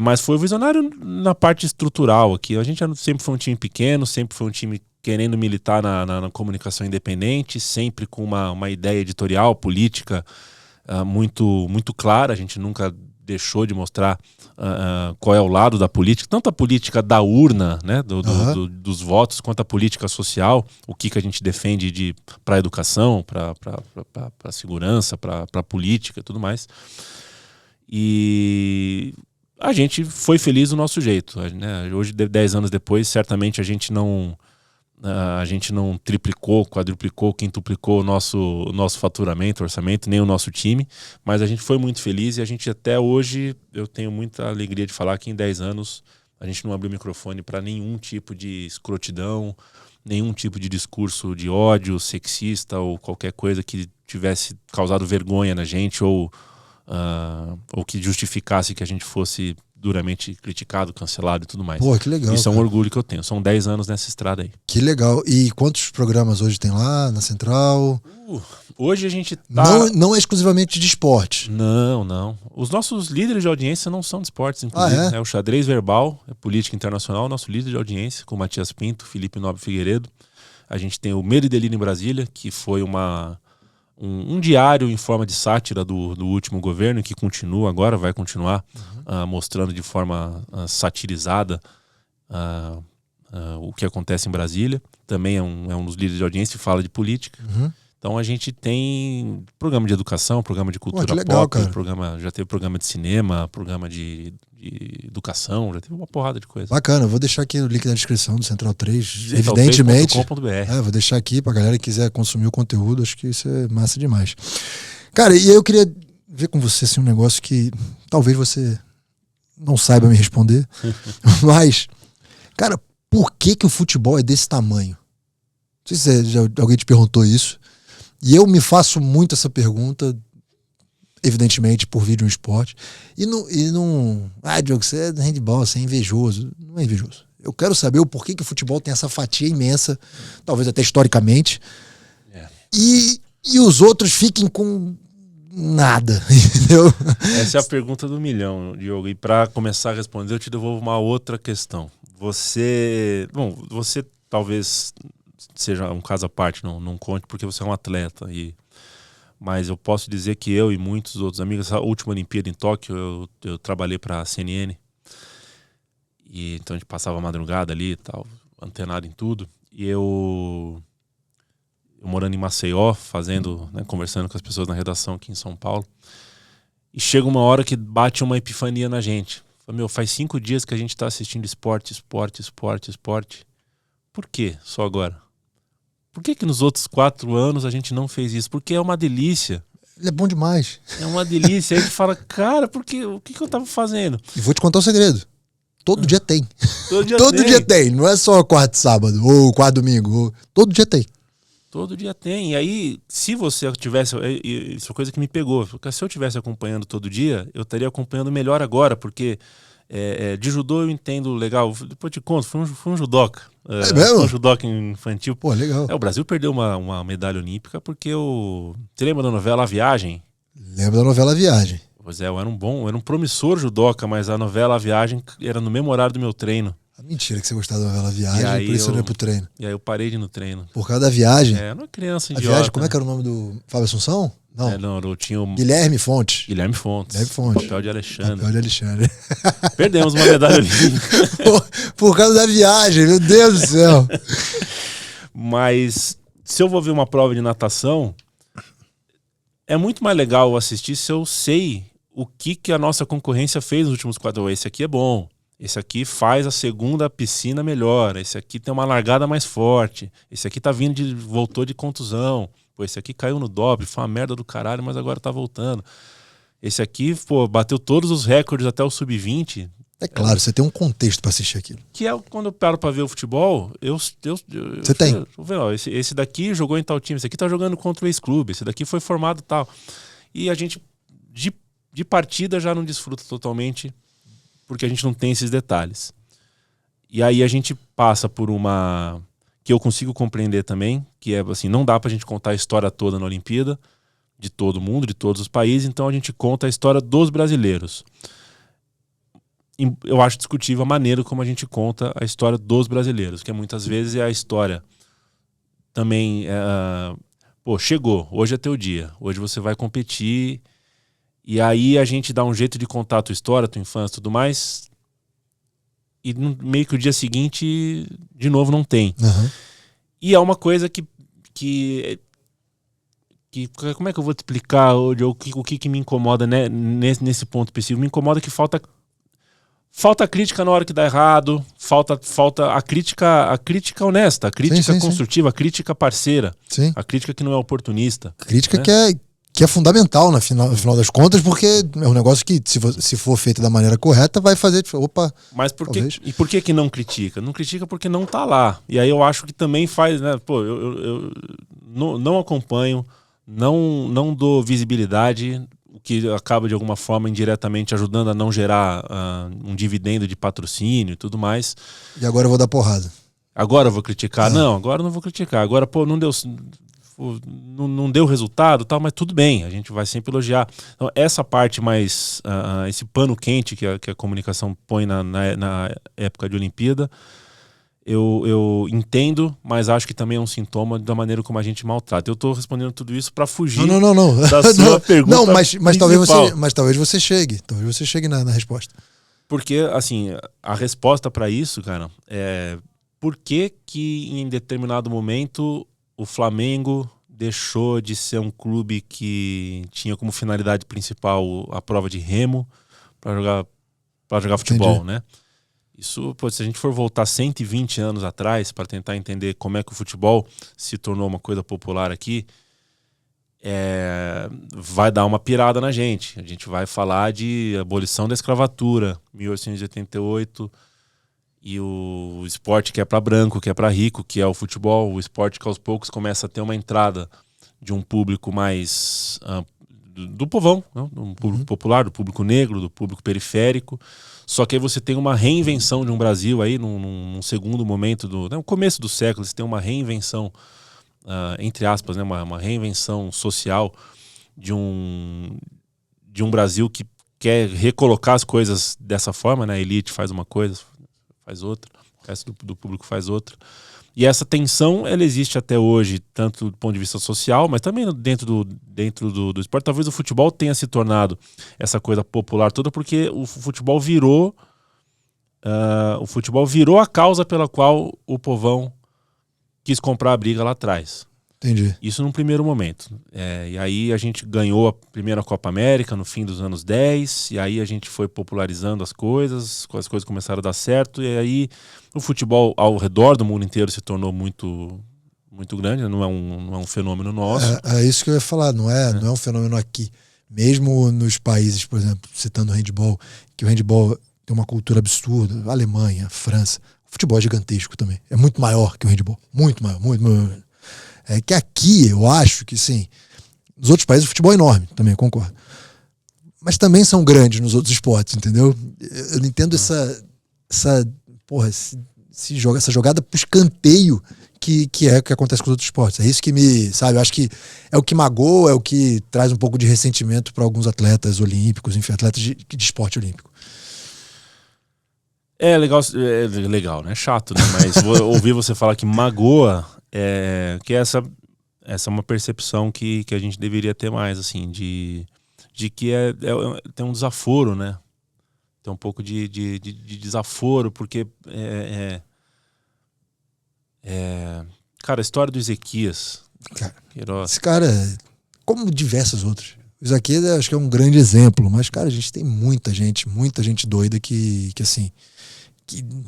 mas foi visionário na parte estrutural aqui. A gente sempre foi um time pequeno, sempre foi um time querendo militar na comunicação independente, sempre com uma ideia editorial, política muito, muito clara. A gente nunca deixou de mostrar qual é o lado da política, tanto a política da urna, né, dos votos, quanto a política social, o que a gente defende para a educação, para a segurança, para a política e tudo mais. E a gente foi feliz do nosso jeito, né? Hoje, 10 anos depois, certamente a gente não triplicou, quadruplicou, quintuplicou o nosso faturamento, orçamento, nem o nosso time, mas a gente foi muito feliz, e a gente até hoje, eu tenho muita alegria de falar que em 10 anos a gente não abriu o microfone para nenhum tipo de escrotidão, nenhum tipo de discurso de ódio, sexista ou qualquer coisa que tivesse causado vergonha na gente ou ou que justificasse que a gente fosse duramente criticado, cancelado e tudo mais. Pô, que legal. Isso é um orgulho que eu tenho. São 10 anos nessa estrada aí. Que legal. E quantos programas hoje tem lá na Central? Hoje a gente tá... Não é exclusivamente de esporte. Não. Os nossos líderes de audiência não são de esportes, inclusive. É o Xadrez Verbal, é política internacional, nosso líder de audiência, com Matias Pinto, Felipe Nobre Figueiredo. A gente tem o Medo e Delírio em Brasília, que foi um diário em forma de sátira do último governo, que continua agora, vai continuar mostrando de forma satirizada o que acontece em Brasília. Também é um dos líderes de audiência e fala de política. Então a gente tem programa de educação, programa de cultura legal, pop, cara. já teve programa de cinema, programa de educação, já teve uma porrada de coisa. Bacana, vou deixar aqui o link na descrição do Central 3, evidentemente. Vou deixar aqui pra galera que quiser consumir o conteúdo, acho que isso é massa demais. Cara, e aí eu queria ver com você assim, um negócio que talvez você não saiba me responder, mas, cara, por que o futebol é desse tamanho? Não sei se alguém te perguntou isso. E eu me faço muito essa pergunta, evidentemente, por vídeo no esporte. E não. Diogo, você é handball, você é invejoso. Não é invejoso. Eu quero saber o porquê que o futebol tem essa fatia imensa, talvez até historicamente. E os outros fiquem com nada, entendeu? Essa é a pergunta do milhão, Diogo. E para começar a responder, eu te devolvo uma outra questão. Você talvez seja um caso à parte, não conte, porque você é um atleta. Mas eu posso dizer que eu e muitos outros amigos, essa última Olimpíada em Tóquio, eu trabalhei para a CNN. E então a gente passava a madrugada ali e tal, antenado em tudo. E eu morando em Maceió, conversando com as pessoas na redação aqui em São Paulo. E chega uma hora que bate uma epifania na gente. Faz 5 dias que a gente está assistindo esporte. Por que só agora? Por que nos outros 4 anos a gente não fez isso? Porque é uma delícia. Ele é bom demais. É uma delícia. Aí a gente fala, cara, o que eu tava fazendo? E vou te contar um segredo. Todo dia tem. Todo dia tem. Não é só quarto sábado ou quarto domingo. Todo dia tem. Todo dia tem. E aí, se você tivesse... Isso é coisa que me pegou. Porque se eu estivesse acompanhando todo dia, eu estaria acompanhando melhor agora, porque de judô eu entendo legal. Depois eu te conto, fui um judoca. É mesmo? Fui um judoca infantil. Pô, legal. O Brasil perdeu uma medalha olímpica porque Você lembra da novela A Viagem? Lembro da novela A Viagem. Pois é, eu era um promissor judoca, mas a novela A Viagem era no mesmo horário do meu treino. Mentira que você gostava da novela A Viagem, por isso eu não ia pro treino. E aí eu parei de ir no treino. Por causa da viagem? Eu não é criança A idiota. Viagem, como é que era o nome do Fábio Assunção? Não. Eu tinha o... Guilherme Fontes. Papel de Alexandre. Alexandre. Perdemos uma medalha olímpica. Por causa da viagem, meu Deus do céu. Mas se eu vou ver uma prova de natação, é muito mais legal assistir se eu sei o que a nossa concorrência fez nos últimos 4 anos. Esse aqui é bom. Esse aqui faz a segunda piscina melhor. Esse aqui tem uma largada mais forte. Esse aqui voltou de contusão. Pô, esse aqui caiu no dobre, foi uma merda do caralho, mas agora tá voltando. Esse aqui, bateu todos os recordes até o sub-20. É claro, você tem um contexto pra assistir aquilo. Que é quando eu paro pra ver o futebol, Você tem? Esse daqui jogou em tal time, esse aqui tá jogando contra o ex-clube, esse daqui foi formado tal. E a gente, de partida, já não desfruta totalmente, porque a gente não tem esses detalhes. E aí a gente passa por uma... que eu consigo compreender também, que é assim, não dá pra gente contar a história toda na Olimpíada, de todo mundo, de todos os países, então a gente conta a história dos brasileiros. Eu acho discutível a maneira como a gente conta a história dos brasileiros, que muitas vezes é a história também... chegou, hoje é teu dia, hoje você vai competir... E aí a gente dá um jeito de contar a tua história, a tua infância e tudo mais. E meio que o dia seguinte, de novo, não tem. Uhum. E é uma coisa que como é que eu vou te explicar o que me incomoda, né, nesse ponto específico? Me incomoda que falta crítica na hora que dá errado, falta a crítica honesta, a crítica construtiva, a crítica parceira, a crítica que não é oportunista. Crítica, né? que é fundamental no final das contas, porque é um negócio que, se for feito da maneira correta, vai fazer... Opa, mas e por que não critica? Não critica porque não tá lá. E aí eu acho que também faz... né? Pô, eu não acompanho, não dou visibilidade. O que acaba de alguma forma indiretamente ajudando a não gerar um dividendo de patrocínio e tudo mais. E agora eu vou dar porrada. Agora eu vou criticar? Não, agora eu não vou criticar. Agora, não deu resultado, tal, mas tudo bem, a gente vai sempre elogiar. Então, essa parte mais, esse pano quente que a comunicação põe na época de Olimpíada, eu entendo, mas acho que também é um sintoma da maneira como a gente maltrata. Eu estou respondendo tudo isso para fugir não. da sua pergunta. Não, mas talvez você chegue. Talvez você chegue na resposta. Porque, assim, a resposta para isso, cara, é por que em determinado momento o Flamengo deixou de ser um clube que tinha como finalidade principal a prova de remo para jogar futebol, Entendi. né? Isso, se a gente for voltar 120 anos atrás para tentar entender como é que o futebol se tornou uma coisa popular aqui, vai dar uma pirada na gente. A gente vai falar de abolição da escravatura, 1888, e o esporte que é para branco, que é para rico, que é o futebol, o esporte que aos poucos começa a ter uma entrada de um público mais do povão, não? Do público popular, do público negro, do público periférico. Só que aí você tem uma reinvenção de um Brasil aí, num segundo momento, no começo do século, você tem uma reinvenção, entre aspas, né, uma reinvenção social de um Brasil que quer recolocar as coisas dessa forma, né? A elite faz uma coisa, faz outra, o resto do público faz outra. E essa tensão, ela existe até hoje, tanto do ponto de vista social, mas também dentro do esporte. Talvez o futebol tenha se tornado essa coisa popular toda, porque o futebol virou a causa pela qual o povão quis comprar a briga lá atrás. Entendi. Isso num primeiro momento. E aí a gente ganhou a primeira Copa América no fim dos anos 10, e aí a gente foi popularizando as coisas começaram a dar certo, e aí o futebol ao redor do mundo inteiro se tornou muito, muito grande, não é um fenômeno nosso. É isso que eu ia falar, não é um fenômeno aqui. Mesmo nos países, por exemplo, citando o handball, que o handball tem uma cultura absurda, Alemanha, França, o futebol é gigantesco também, é muito maior que o handball, muito maior, muito maior. É que aqui, eu acho que sim, nos outros países o futebol é enorme, também concordo. Mas também são grandes nos outros esportes, entendeu? Eu não entendo essa jogada pro escanteio que é o que acontece com os outros esportes. É isso que eu acho que é o que magoa, é o que traz um pouco de ressentimento para alguns atletas olímpicos, enfim, atletas de esporte olímpico. É legal, né? É chato, né? Mas ouvir você falar que magoa, que essa é uma percepção que a gente deveria ter mais, assim, de que tem um desaforo, né? Tem um pouco de desaforo, porque cara, a história do Ezequias. Esse cara, como diversos outros. O Ezequias acho que é um grande exemplo, mas, cara, a gente tem muita gente doida que assim,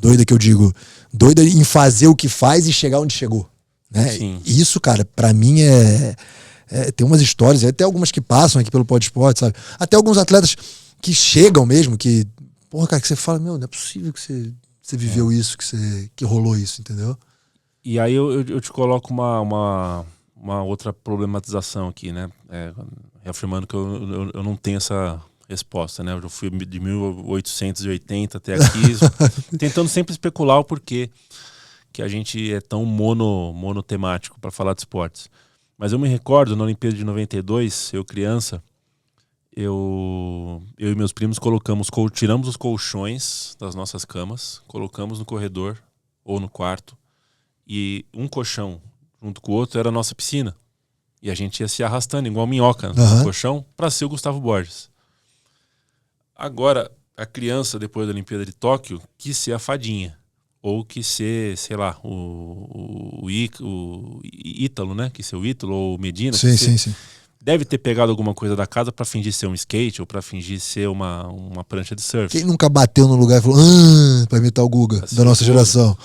doida que eu digo, doida em fazer o que faz e chegar onde chegou. Né? Sim. E isso, cara, pra mim tem umas histórias, até algumas que passam aqui pelo Pod Esporte, sabe? Até alguns atletas que chegam mesmo, que, porra, cara, que você fala, meu, não é possível que você viveu isso, que rolou isso, entendeu? E aí eu te coloco uma outra problematização aqui, né? Reafirmando que eu não tenho essa resposta, né? Eu fui de 1880 até aqui, tentando sempre especular o porquê que a gente é tão monotemático para falar de esportes. Mas eu me recordo, na Olimpíada de 92, eu criança, eu e meus primos tiramos os colchões das nossas camas, colocamos no corredor ou no quarto, e um colchão junto com o outro era a nossa piscina. E a gente ia se arrastando, igual minhoca, no colchão, para ser o Gustavo Borges. Agora, a criança, depois da Olimpíada de Tóquio, quis ser a fadinha. Ou quis ser, sei lá, o Ítalo, né? Quis ser o Ítalo ou o Medina. Sim. Deve ter pegado alguma coisa da casa para fingir ser um skate ou para fingir ser uma prancha de surf. Quem nunca bateu no lugar e falou, pra imitar o Guga, da nossa geração?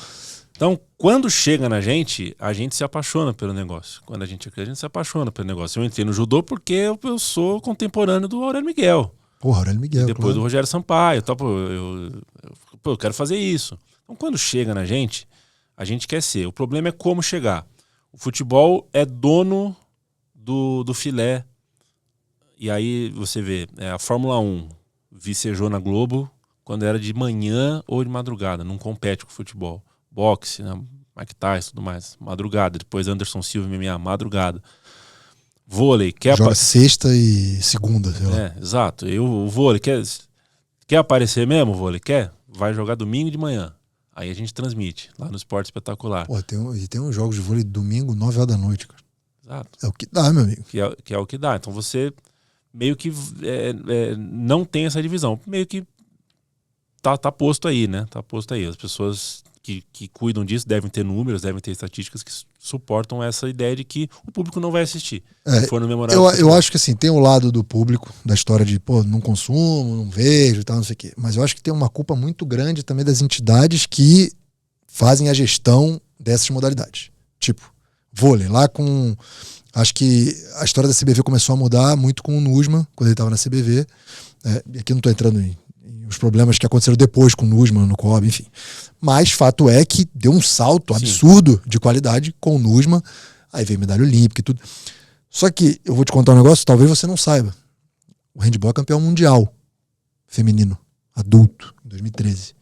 Então, quando chega na gente, a gente se apaixona pelo negócio. Quando a gente se apaixona pelo negócio. Eu entrei no judô porque eu sou contemporâneo do Aurélio Miguel. Porra, Aurélio Miguel, depois do Rogério Sampaio. Eu quero fazer isso. Então, quando chega na gente, a gente quer ser. O problema é como chegar. O futebol é dono do filé E aí você vê, a Fórmula 1 vicejou na Globo quando era de manhã ou de madrugada, não compete com futebol. Boxe, né? Mike Tyson e tudo mais, madrugada. Depois Anderson Silva e MMA, madrugada. Vôlei, Joga sexta e segunda, sei lá. Exato. O vôlei, quer aparecer mesmo, o vôlei? Quer? Vai jogar domingo de manhã. Aí a gente transmite, lá no Esporte Espetacular. Pô, tem uns jogos de vôlei domingo, 9 horas da noite, cara. Exato. É o que dá, meu amigo. Que é o que dá. Então você meio que não tem essa divisão. Meio que tá posto aí, né? Tá posto aí. As pessoas que cuidam disso devem ter números, devem ter estatísticas que suportam essa ideia de que o público não vai assistir. Se for no memorável. Eu acho que assim, tem o lado do público, da história de, pô, não consumo, não vejo e tal, não sei o quê. Mas eu acho que tem uma culpa muito grande também das entidades que fazem a gestão dessas modalidades. Tipo, vôlei, lá com... Acho que a história da CBV começou a mudar muito com o Nussmann, quando ele estava na CBV. E aqui eu não estou entrando em os problemas que aconteceram depois com o Nussmann, no COB, enfim. Mas fato é que deu um salto absurdo de qualidade com o Nussmann. Aí veio medalha olímpica e tudo. Só que eu vou te contar um negócio, talvez você não saiba. O handebol é campeão mundial feminino, adulto, em 2013.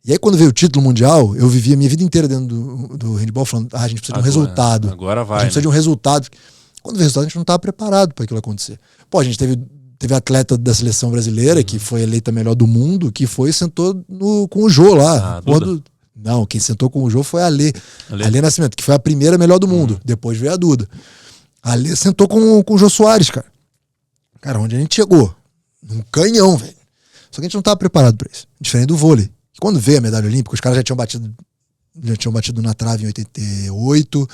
E aí quando veio o título mundial, eu vivi a minha vida inteira dentro do handebol falando, a gente precisa de um resultado. Agora vai, a gente precisa de um resultado. Quando veio o resultado, a gente não estava preparado para aquilo acontecer. Pô, a gente teve atleta da seleção brasileira, que foi eleita a melhor do mundo, que sentou com o Jô lá. Não, quem sentou com o Jô foi a Alê Nascimento, que foi a primeira melhor do mundo. Depois veio a Duda. A Alê sentou com o Jô Soares, cara. Cara, onde a gente chegou? Num canhão, velho. Só que a gente não estava preparado para isso. Diferente do vôlei. Quando veio a medalha olímpica, os caras já tinham batido na trave em 88.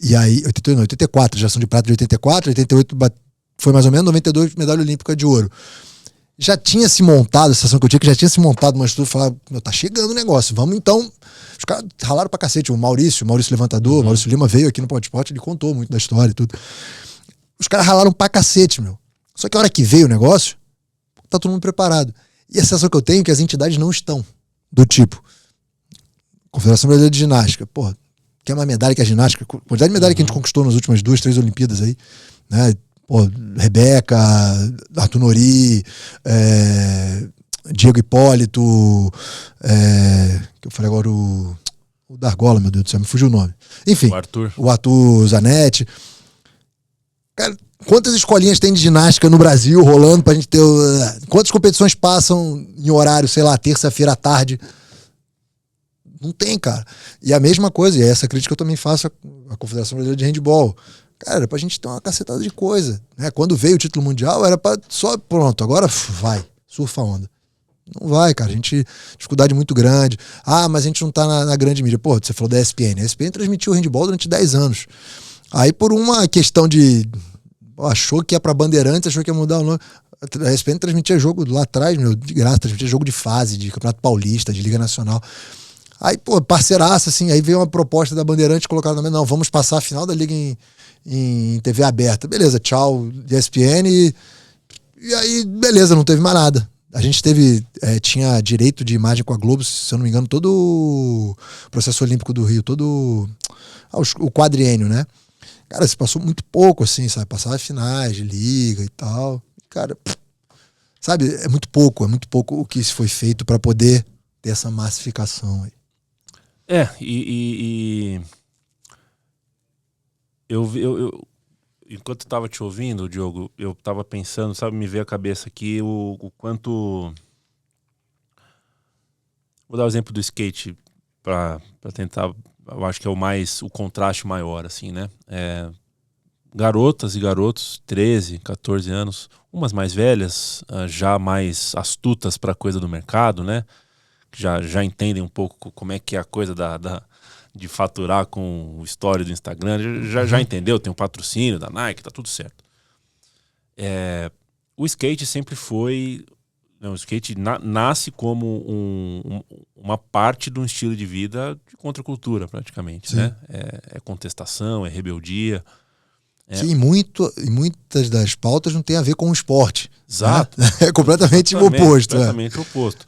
E aí, 88 não, 84, geração de prata de 84, 88 foi mais ou menos, 92 medalha olímpica de ouro. Já tinha se montado, a sensação que eu tinha que já tinha se montado uma estrutura, falava, tá chegando o negócio, vamos então. Os caras ralaram pra cacete, o Maurício Levantador, o Maurício Lima veio aqui no Pode Esporte, ele contou muito da história e tudo. Os caras ralaram pra cacete, meu. Só que a hora que veio o negócio, tá todo mundo preparado. E a sensação que eu tenho é que as entidades não estão. Do tipo, Confederação Brasileira de Ginástica, porra, quer uma medalha que a ginástica, a quantidade de medalha que a gente conquistou nas últimas 2, 3 Olimpíadas aí, né? Pô, Rebeca, Arthur Nori, Diego Hipólito, que eu falei agora o D'Argola, meu Deus do céu, me fugiu o nome. Enfim, o Arthur Zanetti. Cara, quantas escolinhas tem de ginástica no Brasil rolando pra gente ter... Quantas competições passam em horário, sei lá, terça-feira à tarde? Não tem, cara. E a mesma coisa, e essa crítica eu também faço à Confederação Brasileira de Handebol. Cara, era pra gente ter uma cacetada de coisa, né? Quando veio o título mundial, era pra só, pronto, agora vai, surfa a onda. Não vai, cara, a gente, dificuldade muito grande. Mas a gente não tá na grande mídia. Pô, você falou da ESPN. A ESPN transmitiu o handebol durante 10 anos. Aí por uma questão de... achou que ia pra Bandeirantes, achou que ia mudar o nome. A ESPN transmitia jogo lá atrás, meu, de graça, transmitia jogo de fase, de Campeonato Paulista, de Liga Nacional. Aí, pô, parceiraça, assim, aí veio uma proposta da Bandeirantes, colocaram na não, vamos passar a final da Liga em TV aberta. Beleza, tchau, ESPN. E aí, beleza, não teve mais nada. A gente tinha direito de imagem com a Globo, se eu não me engano, todo o processo olímpico do Rio, todo o quadriênio, né? Cara, se passou muito pouco, assim, sabe? Passava finais de liga e tal. Cara, sabe, é muito pouco o que foi feito para poder ter essa massificação aí. Eu enquanto eu tava te ouvindo, Diogo, eu tava pensando, sabe, me veio à cabeça aqui o quanto... Vou dar o exemplo do skate para tentar, eu acho que é o contraste maior, assim, né? Garotas e garotos, 13, 14 anos, umas mais velhas, já mais astutas para a coisa do mercado, né? Já entendem um pouco como é que é a coisa de faturar com o story do Instagram, já entendeu, tem um patrocínio da Nike, tá tudo certo. O skate sempre foi... o skate nasce como uma parte de um estilo de vida de contracultura, praticamente, né? É contestação, é rebeldia. Que em muitas das pautas não tem a ver com o esporte. Exato. Né? É completamente o oposto. Completamente oposto.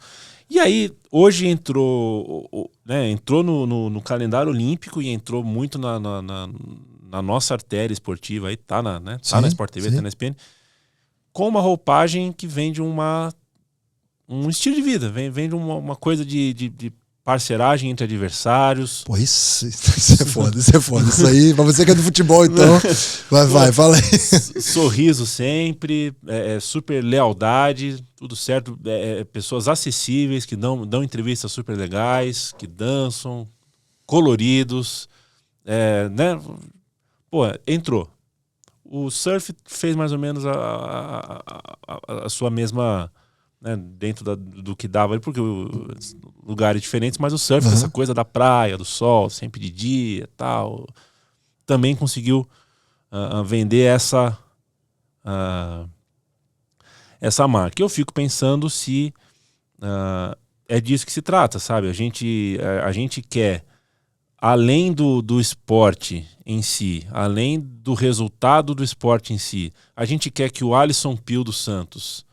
E aí, hoje entrou no calendário olímpico e entrou muito na nossa artéria esportiva, aí tá na Sport TV, tá na ESPN, com uma roupagem que vem de um estilo de vida, vem de uma coisa de parceragem entre adversários. Pô, isso é foda, isso é foda. Isso aí, pra você que é do futebol, então, vai, fala aí. Sorriso sempre, super lealdade, tudo certo, pessoas acessíveis, que dão entrevistas super legais, que dançam, coloridos, né? Pô, entrou. O surf fez mais ou menos a sua mesma... Né, dentro do que dava ali, porque lugares diferentes, mas o surf, essa coisa da praia, do sol, sempre de dia e tal, também conseguiu vender essa marca. Eu fico pensando se é disso que se trata, sabe? A gente quer, além do esporte em si, além do resultado do esporte em si, a gente quer que o Alisson Pio dos Santos,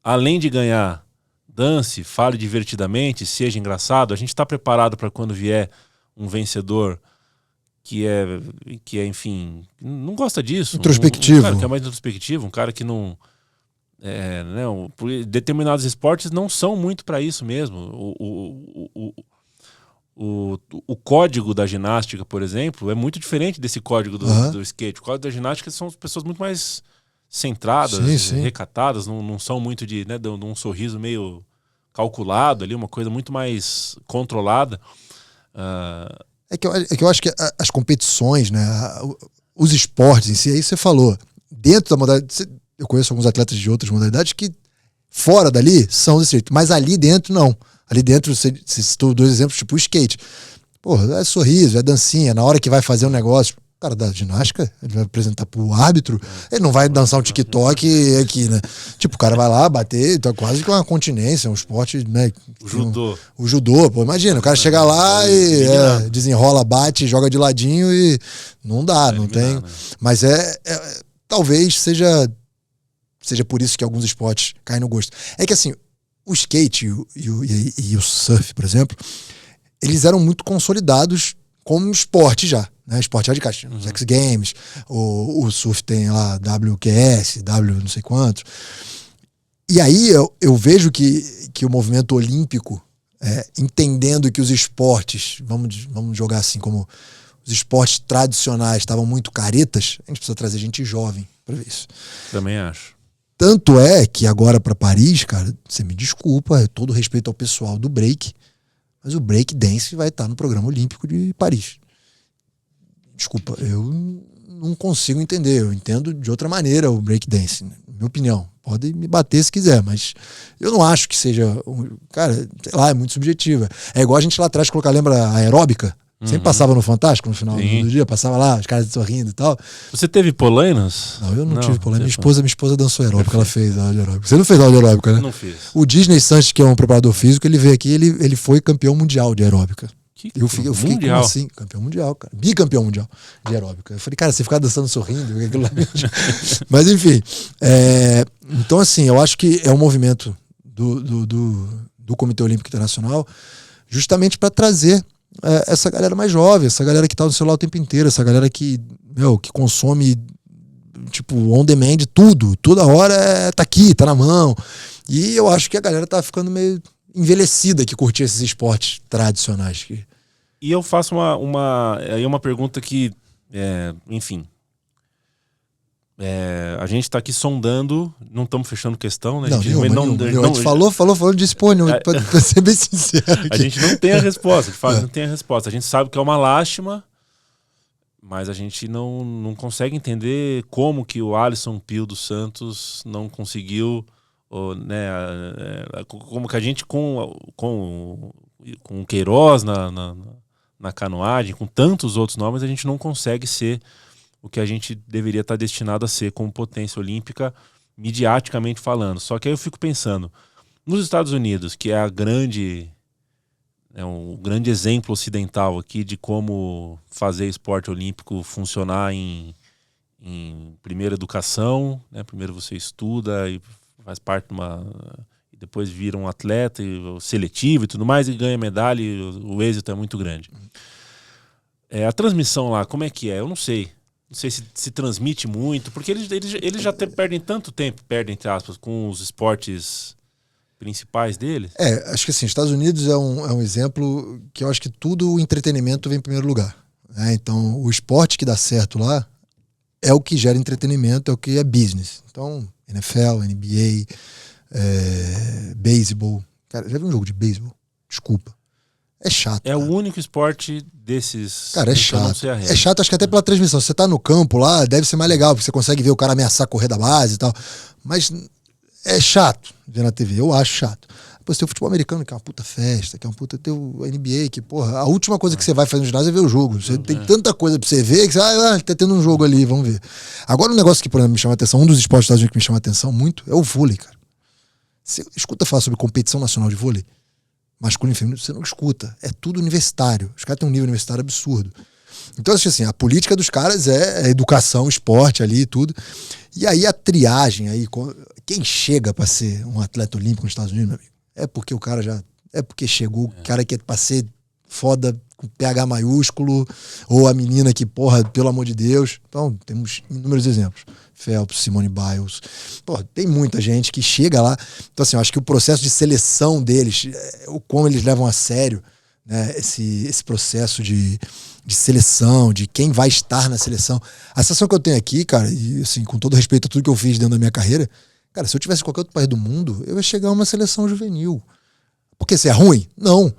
além de ganhar, dance, fale divertidamente, seja engraçado. A gente está preparado para quando vier um vencedor que é, enfim, não gosta disso. Introspectivo. Um cara que é mais introspectivo, um cara que não... determinados esportes não são muito para isso mesmo. O código da ginástica, por exemplo, é muito diferente desse código do skate. O código da ginástica são pessoas muito mais centradas, sim. recatadas, não são muito de um sorriso meio calculado ali, uma coisa muito mais controlada. É que eu acho que as competições, né, os esportes em si, aí você falou, dentro da modalidade, eu conheço alguns atletas de outras modalidades que fora dali são desse jeito, mas ali dentro não. Ali dentro, você citou 2 exemplos, tipo o skate. Porra, é sorriso, é dancinha, na hora que vai fazer um negócio... O cara da ginástica, ele vai apresentar pro árbitro, ele não vai dançar um TikTok aqui, né? Tipo, o cara vai lá bater, então quase que uma continência, um esporte, né? O judô, pô, imagina, o cara chega lá e desenrola, bate, joga de ladinho e não dá, não tem. Né? Mas talvez seja por isso que alguns esportes caem no gosto. É que assim, o skate e o surf, por exemplo, eles eram muito consolidados como esporte já. Né, esporte radical, os X Games, o surf tem lá WQS, não sei quantos. E aí eu vejo que o movimento olímpico, entendendo que os esportes, vamos jogar assim, como os esportes tradicionais estavam muito caretas, a gente precisa trazer gente jovem para ver isso. Também acho. Tanto é que agora para Paris, cara, você me desculpa, todo respeito ao pessoal do break, mas o break dance vai estar no programa olímpico de Paris. Desculpa, eu não consigo entender. Eu entendo de outra maneira o breakdance, né? Minha opinião. Pode me bater se quiser, mas eu não acho que seja... Cara, sei lá, é muito subjetiva. É igual a gente lá atrás colocar, lembra a aeróbica? Sempre passava no Fantástico no final do dia, passava lá, os caras sorrindo e tal. Você teve polainas? Não, eu não tive polainas. Minha esposa dançou aeróbica, ela fez aula de aeróbica. Você não fez aula de aeróbica, né? Não fiz. O Disney Sanches, que é um preparador físico, ele veio aqui, ele foi campeão mundial de aeróbica. Eu fiquei como assim? Campeão mundial, cara. Bicampeão mundial de aeróbica. Eu falei, cara, você ficar dançando sorrindo, aquilo lá. Mas enfim. Então, assim, eu acho que é um movimento do Comitê Olímpico Internacional justamente para trazer essa galera mais jovem, essa galera que tá no celular o tempo inteiro, essa galera que consome tipo on demand tudo, toda hora tá aqui, tá na mão. E eu acho que a galera tá ficando meio envelhecida que curtia esses esportes tradicionais. E eu faço uma pergunta que, enfim, a gente está aqui sondando, não estamos fechando questão, né? A gente falou, disse, pô, pra ser bem sincero. A gente não tem a resposta, de fato, não tem a resposta. A gente sabe que é uma lástima, mas a gente não consegue entender como que o Alisson Pio dos Santos não conseguiu... né, como que a gente com o Queiroz na canoagem, com tantos outros nomes, a gente não consegue ser o que a gente deveria estar destinado a ser como potência olímpica, midiaticamente falando. Só que aí eu fico pensando, nos Estados Unidos, que é um grande exemplo ocidental aqui de como fazer esporte olímpico funcionar em primeira educação, né? Primeiro você estuda e faz parte de e depois vira um atleta seletivo e tudo mais, e ganha medalha, e o êxito é muito grande. A transmissão lá, como é que é? Eu não sei. não sei se transmite muito, porque eles já perdem tanto tempo, entre aspas, com os esportes principais deles. Acho que assim, Estados Unidos é um exemplo que eu acho que tudo o entretenimento vem em primeiro lugar. Né? Então, o esporte que dá certo lá é o que gera entretenimento, é o que é business. Então, NFL, NBA, beisebol. Cara, já viu um jogo de beisebol? Desculpa. É chato. É, cara. O único esporte desses. Cara, é chato. É chato, acho que até pela transmissão. Você tá no campo lá, deve ser mais legal, porque você consegue ver o cara ameaçar correr da base e tal. Mas é chato ver na TV. Eu acho chato. Depois tem o futebol americano, que é uma puta festa, que é uma puta. Tem o NBA, que, porra, a última coisa que você vai fazer no ginásio é ver o jogo. Você tem tanta coisa pra você ver que você tá tendo um jogo ali, vamos ver. Agora, um negócio que, por exemplo, me chama a atenção, um dos esportes dos Estados Unidos que me chama a atenção muito é o vôlei, cara. Você escuta falar sobre competição nacional de vôlei? Masculino e feminino, você não escuta. É tudo universitário. Os caras têm um nível universitário absurdo. Então, assim, a política dos caras é educação, esporte ali e tudo. E aí a triagem, aí, quem chega pra ser um atleta olímpico nos Estados Unidos, meu amigo, é porque o cara já... É porque chegou o cara que é pra ser foda com PH maiúsculo, ou a menina que, porra, pelo amor de Deus. Então, temos inúmeros exemplos. Phelps, Simone Biles. Pô, tem muita gente que chega lá. Então, assim, eu acho que o processo de seleção deles, o como eles levam a sério, né, esse processo de seleção, de quem vai estar na seleção. A sensação que eu tenho aqui, cara, e assim, com todo respeito a tudo que eu fiz dentro da minha carreira, cara, se eu tivesse em qualquer outro país do mundo, eu ia chegar a uma seleção juvenil. Porque se é ruim? Não.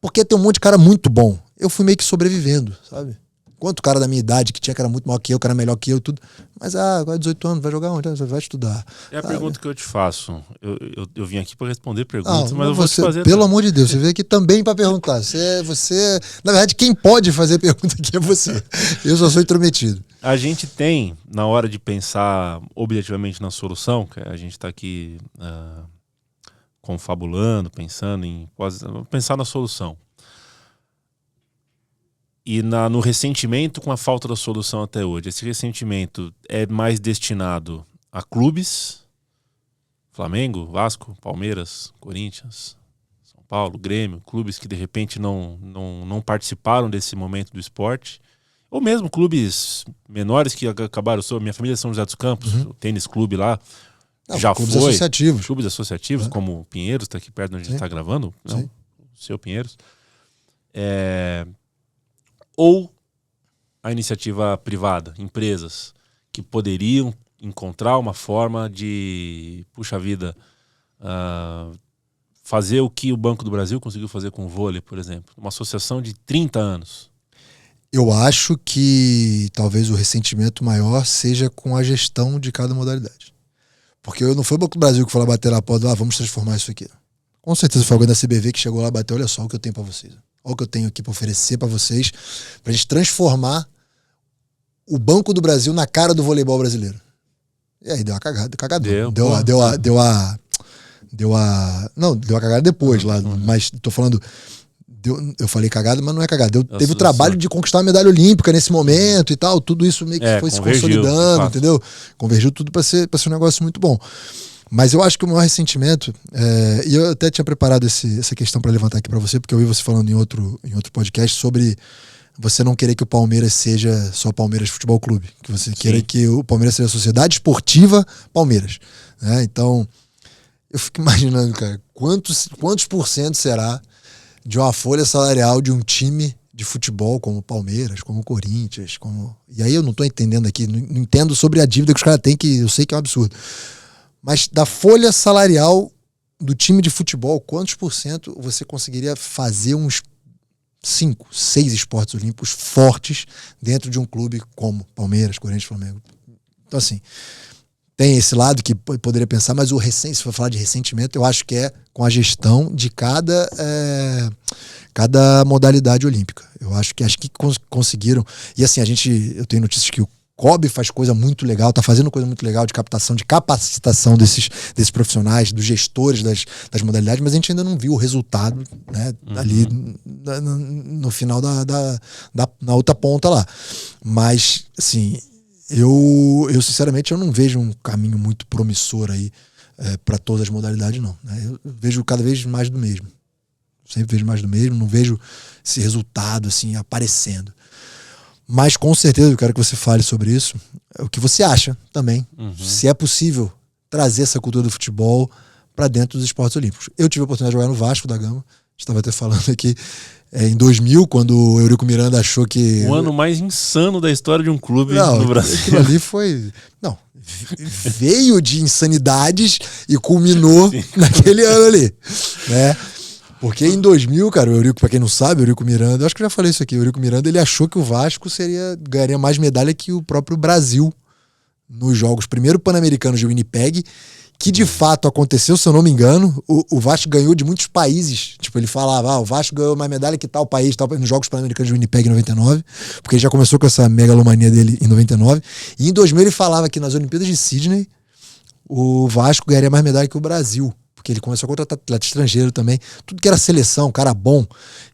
Porque tem um monte de cara muito bom. Eu fui meio que sobrevivendo, sabe? Quanto cara da minha idade que tinha que era muito maior que eu, que era melhor que eu e tudo. Mas, agora 18 anos, vai jogar onde? Vai estudar. É a pergunta que eu te faço. Eu vim aqui para responder perguntas, mas eu vou te fazer... Pelo amor de Deus, você veio aqui também para perguntar. Você, na verdade, quem pode fazer pergunta aqui é você. Eu só sou intrometido. A gente tem, na hora de pensar objetivamente na solução, que a gente está aqui confabulando, pensando em... pensar na solução. E no ressentimento com a falta da solução até hoje. Esse ressentimento é mais destinado a clubes, Flamengo, Vasco, Palmeiras, Corinthians, São Paulo, Grêmio, clubes que de repente não participaram desse momento do esporte, ou mesmo clubes menores que acabaram. Minha família é São José dos Campos, o tênis clube lá, já clubes foi. Associativos. Clubes associativos, como o Pinheiros, está aqui perto onde a gente está gravando, não, o seu Pinheiros. Ou a iniciativa privada, empresas que poderiam encontrar uma forma de, puxa vida, fazer o que o Banco do Brasil conseguiu fazer com o vôlei, por exemplo. Uma associação de 30 anos. Eu acho que talvez o ressentimento maior seja com a gestão de cada modalidade. Porque não foi o Banco do Brasil que foi lá bater na porta, vamos transformar isso aqui. Com certeza foi alguém da CBV que chegou lá e bateu, olha só o que eu tenho para vocês. Olha o que eu tenho aqui para oferecer para vocês, pra gente transformar o Banco do Brasil na cara do voleibol brasileiro. E aí deu uma cagada, Não, deu a cagada depois lá, mas tô falando, eu falei cagada, mas não é cagada. Teve o trabalho de conquistar a medalha olímpica nesse momento e tal, tudo isso meio que foi se consolidando, entendeu? Convergiu tudo para ser um negócio muito bom. Mas eu acho que o maior ressentimento, e eu até tinha preparado essa questão para levantar aqui para você, porque eu vi você falando em outro podcast sobre você não querer que o Palmeiras seja só Palmeiras Futebol Clube, que você queira que o Palmeiras seja a Sociedade Esportiva Palmeiras. Né? Então, eu fico imaginando, cara, quantos % será de uma folha salarial de um time de futebol como o Palmeiras, como o Corinthians, E aí eu não tô entendendo aqui, não entendo sobre a dívida que os caras têm, que eu sei que é um absurdo. Mas da folha salarial do time de futebol, quantos % você conseguiria fazer uns 5, 6 esportes olímpicos fortes dentro de um clube como Palmeiras, Corinthians, Flamengo? Então, assim, tem esse lado que poderia pensar, mas se for falar de ressentimento, eu acho que é com a gestão de cada modalidade olímpica. Eu acho que conseguiram. E assim, eu tenho notícias que o COB faz coisa muito legal, tá fazendo coisa muito legal de captação, de capacitação desses profissionais, dos gestores das modalidades, mas a gente ainda não viu o resultado, né, ali no final na outra ponta lá. Mas, assim, eu sinceramente eu não vejo um caminho muito promissor aí para todas as modalidades, não. Né? Eu vejo cada vez mais do mesmo. Sempre vejo mais do mesmo, não vejo esse resultado assim aparecendo. Mas com certeza eu quero que você fale sobre isso. O que você acha também. Se é possível trazer essa cultura do futebol para dentro dos esportes olímpicos. Eu tive a oportunidade de jogar no Vasco da Gama. Estava até falando aqui em 2000, quando o Eurico Miranda achou que... O ano mais insano da história de um clube no Brasil. Aquilo ali foi... Não, veio de insanidades e culminou naquele ano ali, né? Porque em 2000, cara, o Eurico, pra quem não sabe, o Eurico Miranda, eu acho que eu já falei isso aqui, o Eurico Miranda, ele achou que o Vasco ganharia mais medalha que o próprio Brasil nos jogos, primeiro Pan-Americanos de Winnipeg, que de fato aconteceu, se eu não me engano. O Vasco ganhou de muitos países. Tipo, ele falava, o Vasco ganhou mais medalha que tal país, nos Jogos Pan-Americanos de Winnipeg em 99, porque ele já começou com essa megalomania dele em 99. E em 2000 ele falava que nas Olimpíadas de Sydney o Vasco ganharia mais medalha que o Brasil, porque ele começou a contratar atleta estrangeiro também. Tudo que era seleção, cara bom.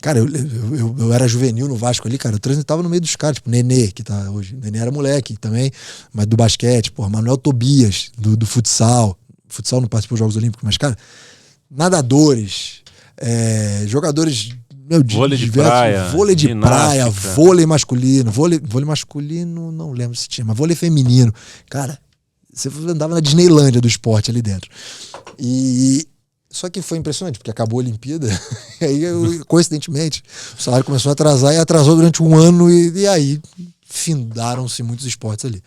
Cara, eu era juvenil no Vasco ali, cara. Eu transitava no meio dos caras, tipo, Nenê, que tá hoje. Nenê era moleque também, mas do basquete, Manuel Tobias, do futsal. Futsal não participou dos Jogos Olímpicos, mas, cara, nadadores, jogadores vôlei de praia, vôlei de praia, vôlei masculino, vôlei masculino, não lembro se tinha, mas vôlei feminino. Cara, você andava na Disneylândia do esporte ali dentro. E só que foi impressionante, porque acabou a Olimpíada, e aí, coincidentemente, o salário começou a atrasar e atrasou durante um ano, e aí findaram-se muitos esportes ali.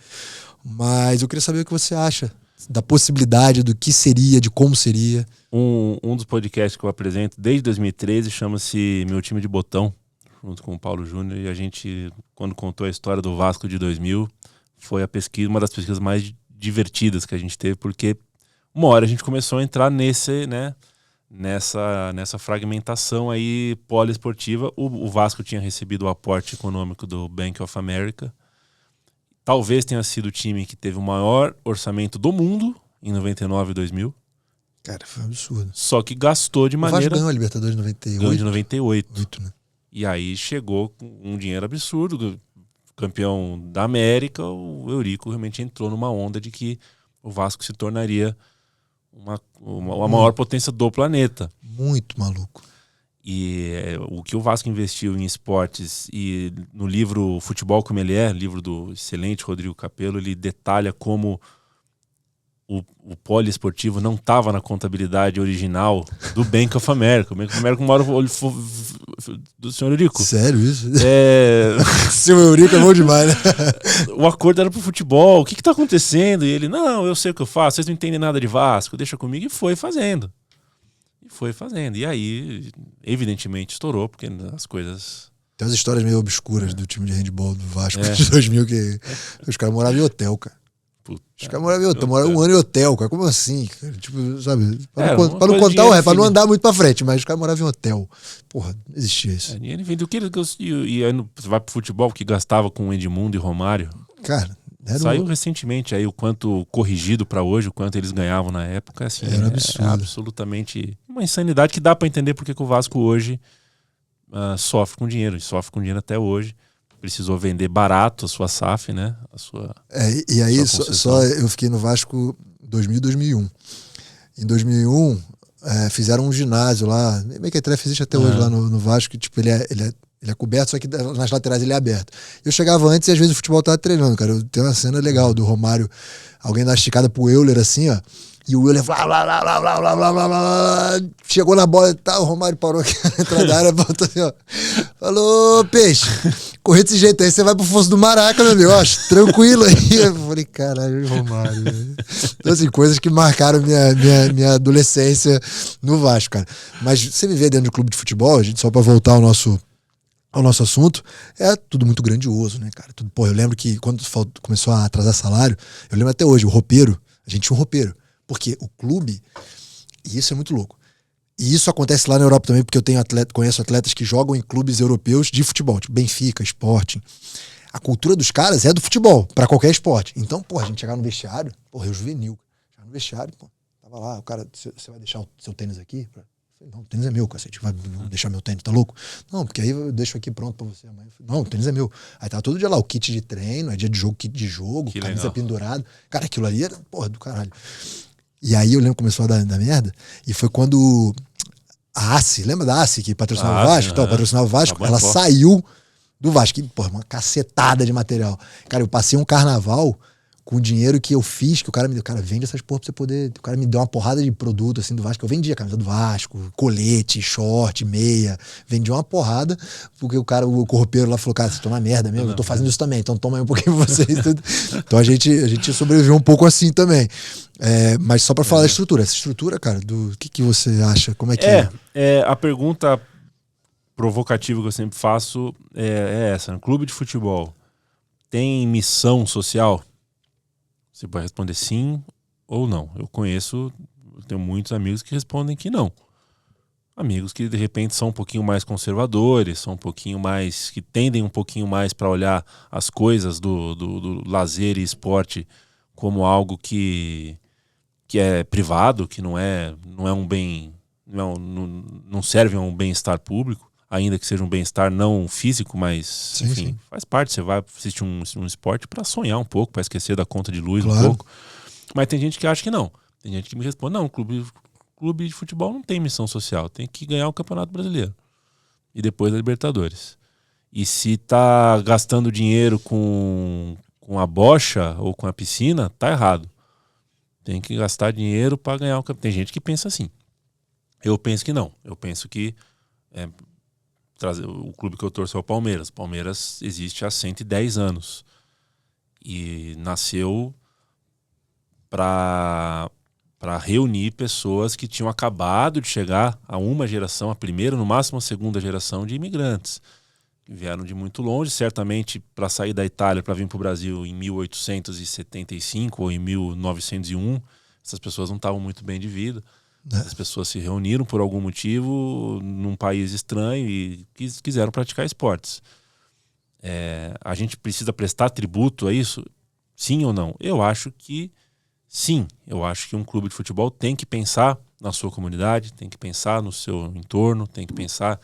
Mas eu queria saber o que você acha da possibilidade, do que seria, de como seria. Um dos podcasts que eu apresento desde 2013 chama-se Meu Time de Botão, junto com o Paulo Júnior, e a gente, quando contou a história do Vasco de 2000, foi uma das pesquisas mais divertidas que a gente teve, porque uma hora a gente começou a entrar nessa fragmentação aí poliesportiva. O Vasco tinha recebido o aporte econômico do Bank of America. Talvez tenha sido o time que teve o maior orçamento do mundo em 99 e 2000. Cara, foi um absurdo. Só que gastou de maneira... O Vasco ganhou a Libertadores de 98. Ganhou de 98. Né? E aí chegou com um dinheiro absurdo. Campeão da América, o Eurico realmente entrou numa onda de que o Vasco se tornaria a maior potência do planeta. Muito maluco. E o que o Vasco investiu em esportes, e no livro Futebol Como Ele É, livro do excelente Rodrigo Capello, ele detalha como o poliesportivo não estava na contabilidade original do Bank of America. O Bank of America mora o olho do senhor Eurico. Sério isso? Seu Eurico é bom demais, né? O acordo era pro futebol. O que tá acontecendo? E ele, não, eu sei o que eu faço, vocês não entendem nada de Vasco, deixa comigo. E foi fazendo. E aí, evidentemente, estourou, porque as coisas... Tem umas histórias meio obscuras do time de handball do Vasco de 2000, que os caras moravam em hotel, cara. Os caras moravam em hotel, moravam um ano em hotel, cara. Como assim, cara? Tipo, sabe? Pra não contar pra não andar muito pra frente, mas os caras moravam em hotel. Porra, não existia isso. E ele vendeu o que ele... E aí você vai pro futebol, que gastava com Edmundo e Romário. Cara... Saiu recentemente aí o quanto corrigido para hoje, o quanto eles ganhavam na época, assim, era absurdo. É absolutamente uma insanidade que dá para entender porque que o Vasco hoje sofre com dinheiro, e sofre com dinheiro até hoje. Precisou vender barato a sua SAF, né? E aí só eu fiquei no Vasco 2000 e 2001. Em 2001 fizeram um ginásio lá, meio que existe até hoje lá no Vasco, que tipo, ele é coberto, só que nas laterais ele é aberto. Eu chegava antes e às vezes o futebol tava treinando, cara. Tem uma cena legal do Romário, alguém dá uma esticada pro Euler assim, ó. E o Euler chegou na bola e tal, o Romário parou aqui na entrada da área, voltou assim, ó. Falou, peixe, correr desse jeito aí, você vai pro fosso do Maraca, meu amigo, ó, tranquilo aí. Eu falei, caralho, Romário. Então, assim, coisas que marcaram minha adolescência no Vasco, cara. Mas você viver dentro de um clube de futebol, a gente, só pra voltar ao nosso assunto, é tudo muito grandioso, né, cara? Eu lembro que quando começou a atrasar salário, eu lembro até hoje, a gente tinha um roupeiro, porque o clube, e isso é muito louco, e isso acontece lá na Europa também, porque eu conheço atletas que jogam em clubes europeus de futebol, tipo Benfica, Sporting. A cultura dos caras é do futebol, pra qualquer esporte. Então, a gente chegava no vestiário, eu juvenil, chegava no vestiário, tava lá, o cara, você vai deixar o seu tênis aqui? Não, o tênis é meu, cacete. Vai deixar meu tênis, tá louco? Não, porque aí eu deixo aqui pronto pra você amanhã. Não, o tênis é meu. Aí tava todo dia lá, o kit de treino, dia de jogo, kit de jogo, que camisa legal. Pendurada. Cara, aquilo ali era, do caralho. E aí eu lembro que começou a dar merda, e foi quando a ACE, lembra da ACE que patrocinava o Vasco? Patrocinava o Vasco, ela saiu do Vasco. Que, porra, uma cacetada de material. Cara, eu passei um carnaval com o dinheiro que eu fiz, que o cara me deu. Cara, vende essas porra pra você poder... O cara me deu uma porrada de produto, assim, do Vasco. Eu vendia camisa do Vasco, colete, short, meia. Vendia uma porrada, porque o cara, o corropeiro lá falou, cara, você tá na merda mesmo, eu tô fazendo isso também, então toma aí um pouquinho pra vocês. Então a gente sobreviveu um pouco assim também. Mas só pra falar da estrutura. Essa estrutura, cara, do que você acha? Como é que é? A pergunta provocativa que eu sempre faço é essa. No clube de futebol, tem missão social? Você pode responder sim ou não. Eu tenho muitos amigos que respondem que não. Amigos que de repente são um pouquinho mais conservadores, são um pouquinho mais, que tendem um pouquinho mais para olhar as coisas do lazer e esporte como algo que é privado, que não é um bem, não serve a um bem-estar público, ainda que seja um bem-estar não físico, mas enfim, faz parte. Você vai assistir um esporte para sonhar um pouco, para esquecer da conta de luz um pouco. Mas tem gente que acha que não. Tem gente que me responde, não, clube de futebol não tem missão social, tem que ganhar o Campeonato Brasileiro e depois a Libertadores. E se tá gastando dinheiro com a bocha ou com a piscina, tá errado. Tem que gastar dinheiro para ganhar o campeonato. Tem gente que pensa assim. Eu penso que não. Eu penso que o clube que eu torço é o Palmeiras. O Palmeiras existe há 110 anos. E nasceu para reunir pessoas que tinham acabado de chegar a uma geração, a primeira, no máximo a segunda geração de imigrantes. Que vieram de muito longe, certamente para sair da Itália para vir para o Brasil em 1875 ou em 1901. Essas pessoas não estavam muito bem de vida. As pessoas se reuniram por algum motivo num país estranho e quiseram praticar esportes. A gente precisa prestar tributo a isso? Sim ou não? Eu acho que sim. Eu acho que um clube de futebol tem que pensar na sua comunidade, tem que pensar no seu entorno, tem que pensar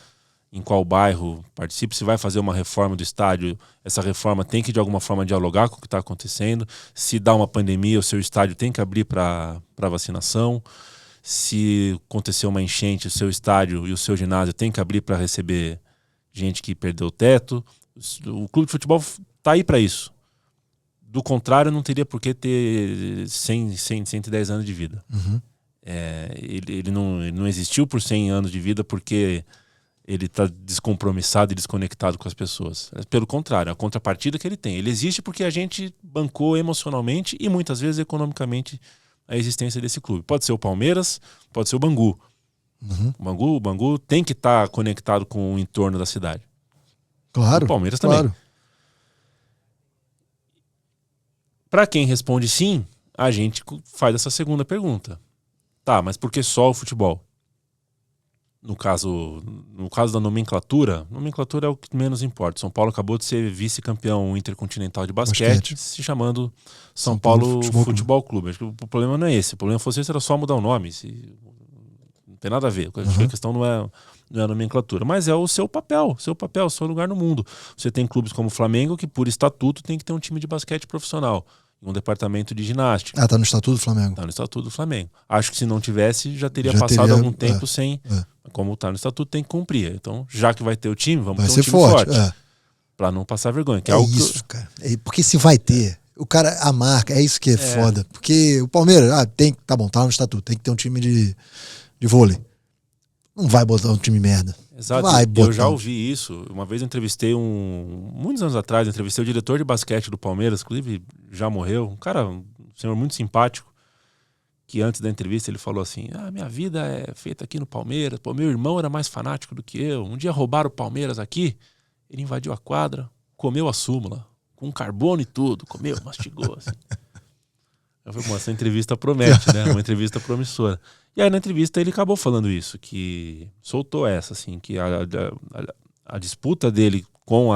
em qual bairro participe. Se vai fazer uma reforma do estádio, essa reforma tem que de alguma forma dialogar com o que está acontecendo. Se dá uma pandemia, o seu estádio tem que abrir para vacinação. Se acontecer uma enchente, o seu estádio e o seu ginásio tem que abrir para receber gente que perdeu o teto. O clube de futebol está aí para isso. Do contrário, não teria por que ter 110 anos de vida. Uhum. Ele não existiu por 100 anos de vida porque ele está descompromissado e desconectado com as pessoas. Pelo contrário, a contrapartida que ele tem. Ele existe porque a gente bancou emocionalmente e muitas vezes economicamente a existência desse clube. Pode ser o Palmeiras, pode ser o Bangu. Uhum. O Bangu tem que estar conectado com o entorno da cidade. Claro. O Palmeiras também. Para quem responde sim, a gente faz essa segunda pergunta. Tá, mas por que só o futebol? No caso da nomenclatura é o que menos importa. São Paulo acabou de ser vice-campeão intercontinental de basquete. Se chamando São Paulo Futebol Clube. Acho que o problema não é esse. O problema fosse esse, era só mudar o nome. Não tem nada a ver. A questão não é a nomenclatura, mas é o seu papel, o seu lugar no mundo. Você tem clubes como o Flamengo, que por estatuto tem que ter um time de basquete profissional, um departamento de ginástica. Tá no Estatuto do Flamengo. Tá no Estatuto do Flamengo. Acho que se não tivesse, já teria passado algum tempo sem... Como tá no Estatuto, tem que cumprir. Então, já que vai ter o time, vamos ter um time forte. Pra não passar vergonha. Que é isso, cara. Porque se vai ter... O cara, a marca, é isso que é foda. Porque o Palmeiras, tá bom, tá no Estatuto, tem que ter um time de vôlei. Não vai botar um time merda. Exato. Eu já ouvi isso. Uma vez eu entrevistei muitos anos atrás, entrevistei o diretor de basquete do Palmeiras, inclusive já morreu. Um cara, um senhor muito simpático, que antes da entrevista ele falou assim: minha vida é feita aqui no Palmeiras, pô, meu irmão era mais fanático do que eu. Um dia roubaram o Palmeiras aqui, ele invadiu a quadra, comeu a súmula, com carbono e tudo, comeu, mastigou, assim. Eu falei, essa entrevista promete, né? Uma entrevista promissora. E aí na entrevista ele acabou falando isso, que soltou essa, assim, que a disputa dele com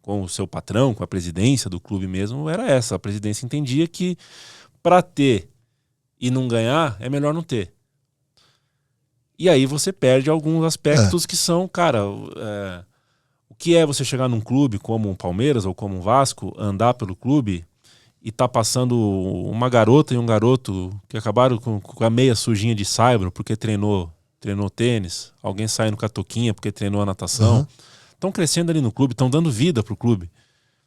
o seu patrão, com a presidência do clube mesmo, era essa. A presidência entendia que para ter e não ganhar, é melhor não ter. E aí você perde alguns aspectos que são, cara, o que é você chegar num clube como um Palmeiras ou como um Vasco, andar pelo clube e tá passando uma garota e um garoto que acabaram com a meia sujinha de saibro porque treinou tênis, alguém saindo com a toquinha porque treinou a natação, estão crescendo ali no clube, estão dando vida pro clube.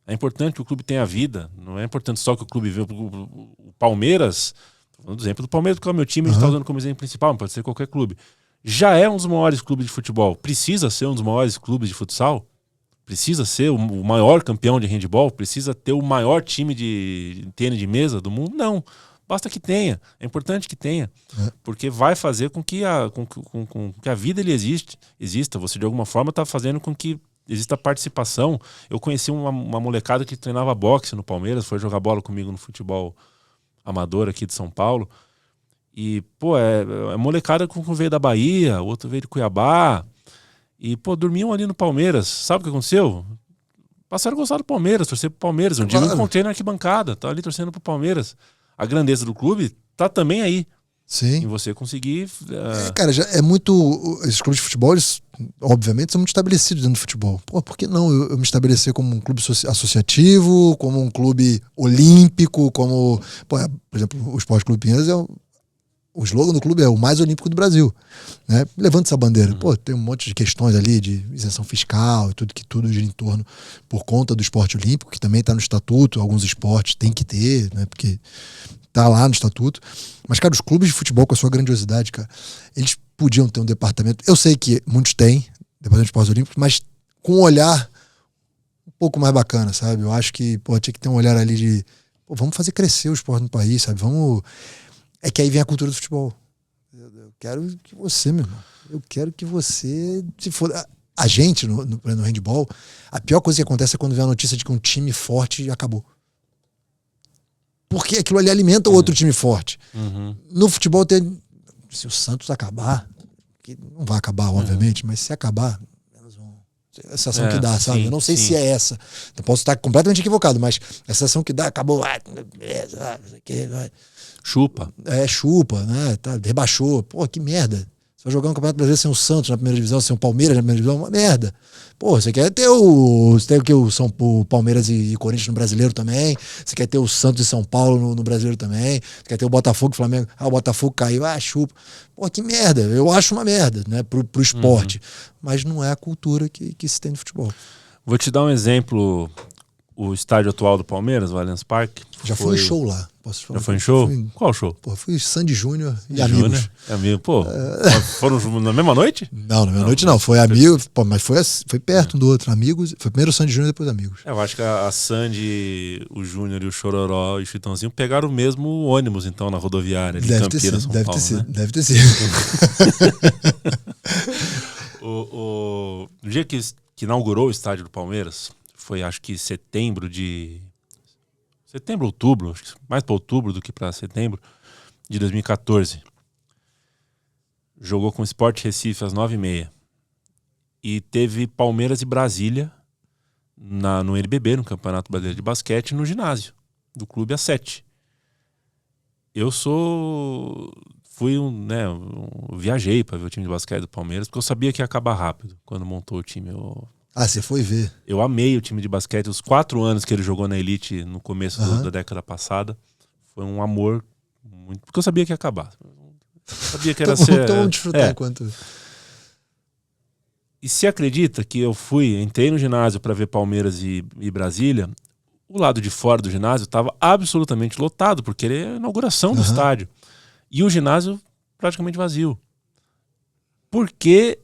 É importante que o clube tenha vida, não é importante só que o clube veja. O Palmeiras, tô falando do exemplo do Palmeiras, que é o meu time, a gente está usando como exemplo principal, pode ser qualquer clube. Já é um dos maiores clubes de futebol. Precisa ser um dos maiores clubes de futsal? Precisa ser o maior campeão de handebol? Precisa ter o maior time de tênis de mesa do mundo? Não. Basta que tenha. É importante que tenha. Porque vai fazer com que a vida ele exista. Você, de alguma forma, está fazendo com que exista participação. Eu conheci uma molecada que treinava boxe no Palmeiras, foi jogar bola comigo no futebol amador aqui de São Paulo. E, pô, é molecada que veio da Bahia, outro veio de Cuiabá. E, pô, dormiam ali no Palmeiras. Sabe o que aconteceu? Passaram a gostar do Palmeiras, torcer pro Palmeiras. Um dia eu encontrei na arquibancada, tá ali torcendo pro Palmeiras. A grandeza do clube tá também aí. Sim. E você conseguir... Cara, já é muito... Esses clubes de futebol, eles, obviamente, são muito estabelecidos dentro do futebol. Pô, por que não eu me estabelecer como um clube associativo, como um clube olímpico, como... Pô, por exemplo, o Esporte Clube Pinheiros o slogan do clube é o mais olímpico do Brasil, né? Levanta essa bandeira. Pô, tem um monte de questões ali de isenção fiscal e tudo gira em torno por conta do esporte olímpico, que também está no estatuto. Alguns esportes tem que ter, né? Porque tá lá no estatuto. Mas, cara, os clubes de futebol, com a sua grandiosidade, cara, eles podiam ter um departamento. Eu sei que muitos têm departamento de esportes olímpicos, mas com um olhar um pouco mais bacana, sabe? Eu acho que, pô, tinha que ter um olhar ali de, pô, vamos fazer crescer o esporte no país, sabe? Vamos... É que aí vem a cultura do futebol. Eu quero que você, meu irmão, eu quero que você, se for... A gente, no handball, a pior coisa que acontece é quando vem a notícia de que um time forte acabou. Porque aquilo ali alimenta o outro time forte. No futebol, se o Santos acabar, que não vai acabar, obviamente, mas se acabar, a sensação que dá, sabe? Sim, eu não sei se é essa. Eu posso estar completamente equivocado, mas a sensação que dá, acabou, beleza, chupa. Chupa, né? Tá, rebaixou. Pô, que merda. Você vai jogar um Campeonato Brasileiro sem o Santos na primeira divisão, sem o Palmeiras na primeira divisão, uma merda. Pô, você quer ter o Palmeiras e Corinthians no Brasileiro também. Você quer ter o Santos e São Paulo no Brasileiro também. Você quer ter o Botafogo e Flamengo. O Botafogo caiu. Chupa. Pô, que merda. Eu acho uma merda, né? Pro esporte. Mas não é a cultura que se tem no futebol. Vou te dar um exemplo. O estádio atual do Palmeiras, o Allianz Parque. Já foi um show lá. Já foi em show? Qual show? Pô, fui Sandy Júnior e amigos. Amigo, pô. Foram na mesma noite? Não, na mesma noite não. Foi amigo, pô, mas foi perto um do outro. Amigos. Foi primeiro o Sandy Júnior e depois amigos. Eu acho que a Sandy, o Júnior e o Chororó e o Chitãozinho pegaram o mesmo ônibus, então, na rodoviária de Campinas, São Paulo. Deve ter sido. No dia que inaugurou o estádio do Palmeiras, foi acho que outubro, acho que mais para outubro do que para setembro de 2014. Jogou com o Sport Recife às 9h30. E teve Palmeiras e Brasília no NBB, no Campeonato Brasileiro de Basquete, no ginásio do clube às 7h. Eu viajei para ver o time de basquete do Palmeiras, porque eu sabia que ia acabar rápido quando montou o time. Você foi ver? Eu amei o time de basquete. Os 4 anos que ele jogou na Elite no começo da década passada, foi um amor muito... Porque eu sabia que ia acabar. Eu sabia que era então vamos desfrutar enquanto... E se acredita que entrei no ginásio para ver Palmeiras e Brasília, o lado de fora do ginásio estava absolutamente lotado, porque era a inauguração do estádio. E o ginásio praticamente vazio. Porque...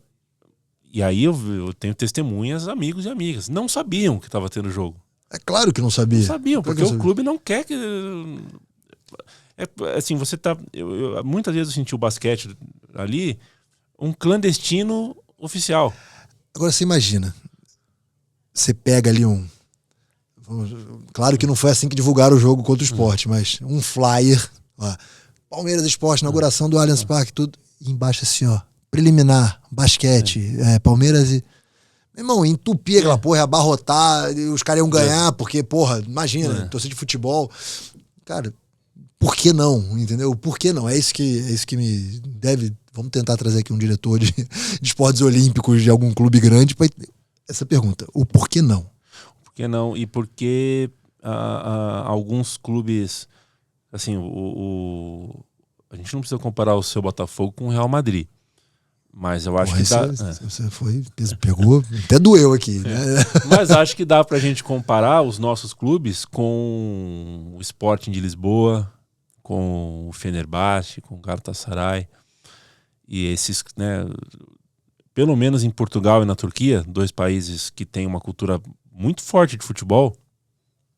E aí eu tenho testemunhas, amigos e amigas. Não sabiam que estava tendo jogo. É claro que não sabia. Não sabiam, porque o clube não quer que... assim, você tá... muitas vezes eu senti o basquete ali um clandestino oficial. Agora você imagina. Você pega ali claro que não foi assim que divulgaram o jogo contra o Sport, mas um flyer lá. Palmeiras Esporte, inauguração do Allianz Parque, tudo. E embaixo assim, ó. Preliminar, basquete, Palmeiras e... Meu irmão, entupia aquela porra, abarrotar, e os caras iam ganhar, porque, porra, imagina, torcida de futebol. Cara, por que não? Entendeu? Por que não? É isso que me deve... Vamos tentar trazer aqui um diretor de esportes olímpicos de algum clube grande para essa pergunta. O porquê não? Por que não? E porque alguns clubes... Assim, a gente não precisa comparar o seu Botafogo com o Real Madrid. Mas eu acho Porra, que dá. Você pegou, até doeu aqui, né? Mas acho que dá pra gente comparar os nossos clubes com o Sporting de Lisboa, com o Fenerbahçe, com o Galatasaray. E esses, né, pelo menos em Portugal e na Turquia, 2 países que têm uma cultura muito forte de futebol.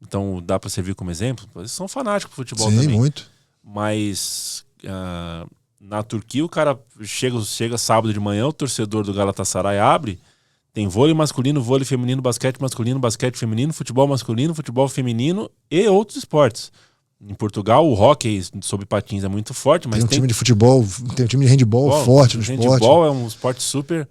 Então dá pra servir como exemplo. Eles são fanáticos por futebol também. Sim, muito. Mas na Turquia o cara chega sábado de manhã, o torcedor do Galatasaray abre, tem vôlei masculino, vôlei feminino, basquete masculino, basquete feminino, futebol masculino, futebol feminino e outros esportes. Em Portugal o hóquei sobre patins é muito forte, mas tem um time de futebol, tem um time de handebol forte no esporte. Handebol é um esporte super...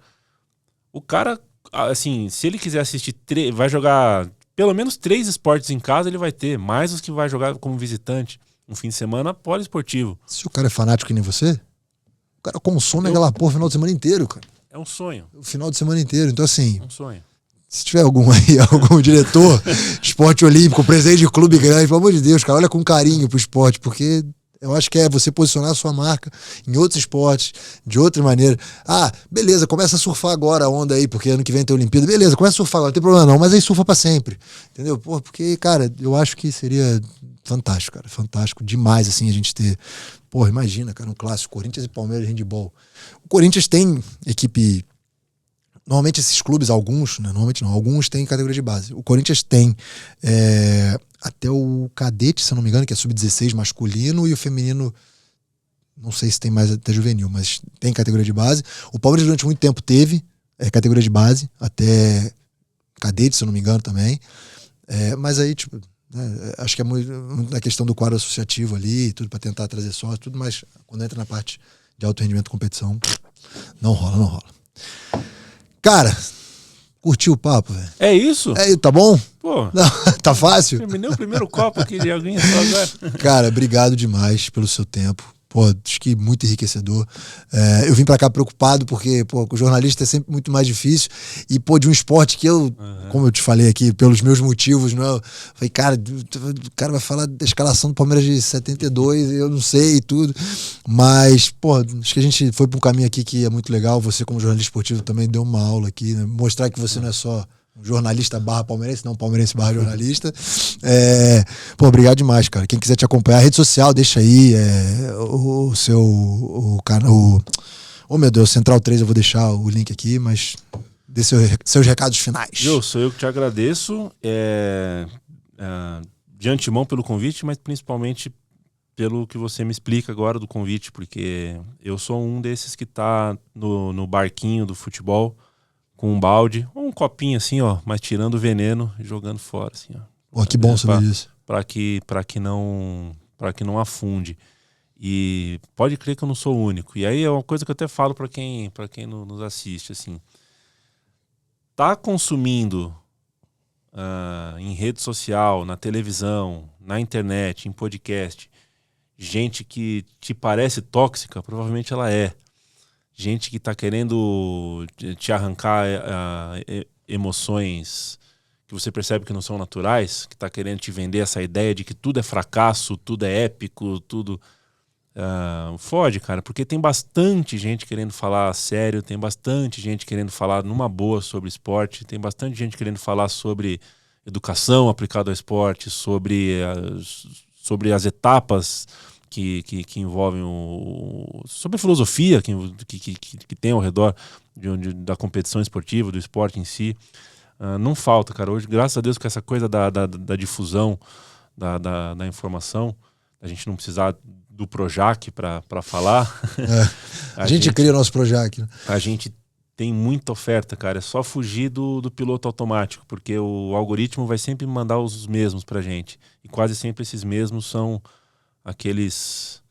O cara, assim, se ele quiser assistir, vai jogar pelo menos 3 esportes em casa, ele vai ter, mais os que vai jogar como visitante. Um fim de semana poliesportivo. Se o cara é fanático que nem você, o cara consome aquela porra o final de semana inteiro, cara. É um sonho. O final de semana inteiro. Então, assim, É um sonho. se tiver algum diretor de esporte olímpico, presidente de clube grande, pelo amor de Deus, cara, olha com carinho pro esporte, porque eu acho que é você posicionar a sua marca em outros esportes, de outra maneira. Ah, beleza, começa a surfar agora a onda aí, porque ano que vem tem Olimpíada. Beleza, começa a surfar agora, não tem problema não, mas aí surfa pra sempre. Entendeu? Pô, porque, cara, eu acho que seria fantástico, cara. Fantástico demais, assim, a gente ter... Pô, imagina, cara, um clássico, Corinthians e Palmeiras de handebol. O Corinthians tem equipe... Normalmente esses clubes, alguns, né? Normalmente não, alguns têm categoria de base. O Corinthians tem até o cadete, se eu não me engano, que é sub-16 masculino, e o feminino, não sei se tem mais até juvenil, mas tem categoria de base. O Palmeiras durante muito tempo teve categoria de base, até cadete, se eu não me engano, também. Mas aí, tipo, né, acho que é muito na questão do quadro associativo ali, tudo para tentar trazer sócio, tudo, mas quando entra na parte de alto rendimento e competição, não rola. Cara, curtiu o papo, velho? É isso? Tá bom? Pô. Não, tá fácil? Terminei o primeiro copo aqui de aguinha só agora. Cara, obrigado demais pelo seu tempo. Pô, acho que muito enriquecedor. Eu vim pra cá preocupado porque, pô, o jornalista é sempre muito mais difícil. E, pô, de um esporte que eu, como eu te falei aqui, pelos meus motivos, não é? Falei, cara, o cara vai falar da escalação do Palmeiras de 72, eu não sei e tudo. Mas, pô, acho que a gente foi pra um caminho aqui que é muito legal. Você, como jornalista esportivo, também deu uma aula aqui, né? Mostrar que você não é só jornalista barra palmeirense, não palmeirense barra jornalista. Pô, obrigado demais, cara. Quem quiser te acompanhar, a rede social, deixa aí o seu canal. Oh, meu Deus, Central 3, eu vou deixar o link aqui, mas dê seus recados finais. Sou eu que te agradeço de antemão pelo convite, mas principalmente pelo que você me explica agora do convite, porque eu sou um desses que tá no barquinho do futebol, com um balde, ou um copinho assim, ó, mas tirando o veneno e jogando fora, assim, ó. Pô, que bom saber disso. Para que não afunde. E pode crer que eu não sou o único. E aí é uma coisa que eu até falo para quem nos assiste, assim. Tá consumindo em rede social, na televisão, na internet, em podcast, gente que te parece tóxica, provavelmente ela é. Gente que tá querendo te arrancar emoções que você percebe que não são naturais, que tá querendo te vender essa ideia de que tudo é fracasso, tudo é épico, tudo... fode, cara, porque tem bastante gente querendo falar sério, tem bastante gente querendo falar numa boa sobre esporte, tem bastante gente querendo falar sobre educação aplicada ao esporte, sobre as etapas que envolvem sobre a filosofia que tem ao redor da competição esportiva, do esporte em si. Não falta, cara. Hoje, graças a Deus, com essa coisa da difusão da informação, a gente não precisar do Projac para falar. A gente cria o nosso Projac, né? A gente tem muita oferta, cara. É só fugir do piloto automático, porque o algoritmo vai sempre mandar os mesmos pra gente. E quase sempre esses mesmos são aqueles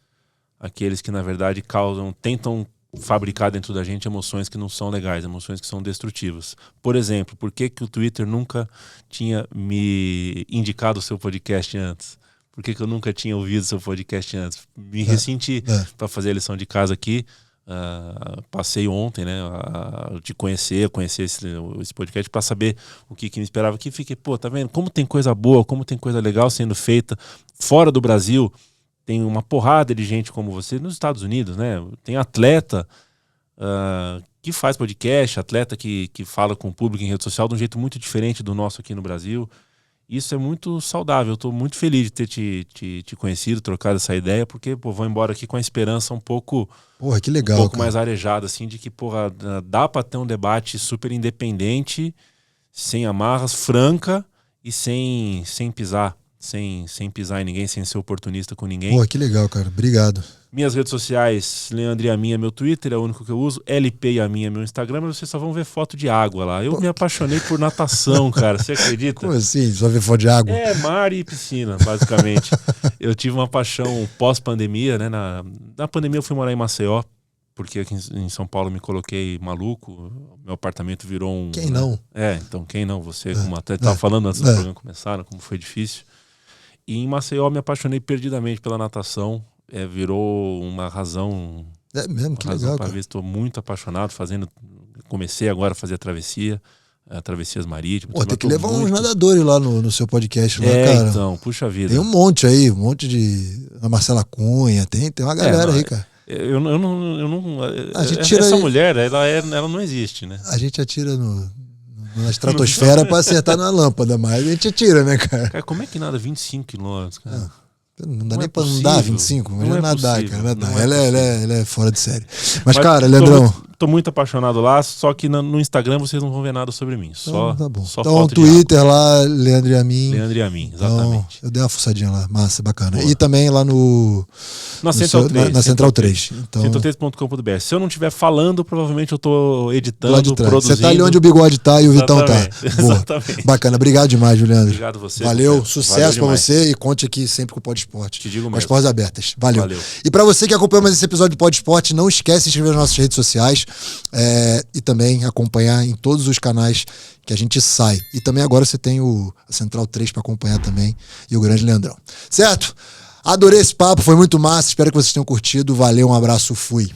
que, na verdade, tentam fabricar dentro da gente emoções que não são legais, emoções que são destrutivas. Por exemplo, por que o Twitter nunca tinha me indicado o seu podcast antes? Por que eu nunca tinha ouvido o seu podcast antes? Me ressenti para fazer a lição de casa aqui. Passei ontem, né, a te conhecer esse podcast para saber o que me esperava aqui. Fiquei, pô, tá vendo? Como tem coisa boa, como tem coisa legal sendo feita fora do Brasil. Tem uma porrada de gente como você nos Estados Unidos, né? Tem atleta que faz podcast, atleta que fala com o público em rede social de um jeito muito diferente do nosso aqui no Brasil. Isso é muito saudável. Eu estou muito feliz de ter te conhecido, trocado essa ideia, porque vou embora aqui com a esperança um pouco, Porra, que legal, um pouco cara. mais arejada, assim, de que dá para ter um debate super independente, sem amarras, franca e sem pisar. Sem pisar em ninguém, sem ser oportunista com ninguém. Porra, que legal, cara. Obrigado. Minhas redes sociais, Leandro Yamin é meu Twitter, é o único que eu uso. LP Yamin é meu Instagram, mas vocês só vão ver foto de água lá. Eu me apaixonei por natação, cara. Você acredita? Como assim? Só ver foto de água? É, mar e piscina, basicamente. Eu tive uma paixão pós-pandemia, né? Na pandemia eu fui morar em Maceió, porque aqui em São Paulo me coloquei maluco. Meu apartamento virou um... Quem não? Então quem não? Você, como atleta, estava falando antes do programa começar, como foi difícil. E em Maceió me apaixonei perdidamente pela natação. Virou uma razão. É mesmo, que legal, cara. Estou muito apaixonado comecei agora a fazer travessias marítimas. Pô, tem que levar uns nadadores lá no seu podcast lá, cara. Então, puxa vida. Tem um monte aí, um monte de... A Marcela Cunha, tem uma galera aí, cara. Eu não a gente tira essa aí... mulher, ela não existe, né? A gente atira na estratosfera pra acertar na lâmpada, mas a gente atira, né, cara? Cara, como é que nada 25 quilômetros, cara? Não dá nem pra andar 25, mas já nadar, cara. Nadar. Ela é fora de série. Mas cara, Leandrão... Tô muito apaixonado lá, só que no Instagram vocês não vão ver nada sobre mim. Só, tá bom. Só então, foto Twitter lá, Leandro Yamin. Leandro Yamin, exatamente. Então, eu dei uma fuçadinha lá, massa, bacana. Boa. E também lá na Central 3. Na Central 3. Então, central3.com.br. Se eu não estiver falando, provavelmente eu tô editando, produzindo. Você tá ali onde o Bigode tá e o Vitão tá. Boa. Exatamente. Bacana. Obrigado demais, Leandro. Obrigado a você. Valeu. Sucesso pra você e conte aqui sempre com o Pod Esporte. Te digo mesmo. Com as portas abertas. Valeu. E pra você que acompanhou mais esse episódio do Pod Esporte, não esquece de se inscrever nas nossas redes sociais. E também acompanhar em todos os canais que a gente sai. E também agora você tem a Central 3 para acompanhar também e o Grande Leandrão. Certo? Adorei esse papo, foi muito massa. Espero que vocês tenham curtido. Valeu, um abraço, fui.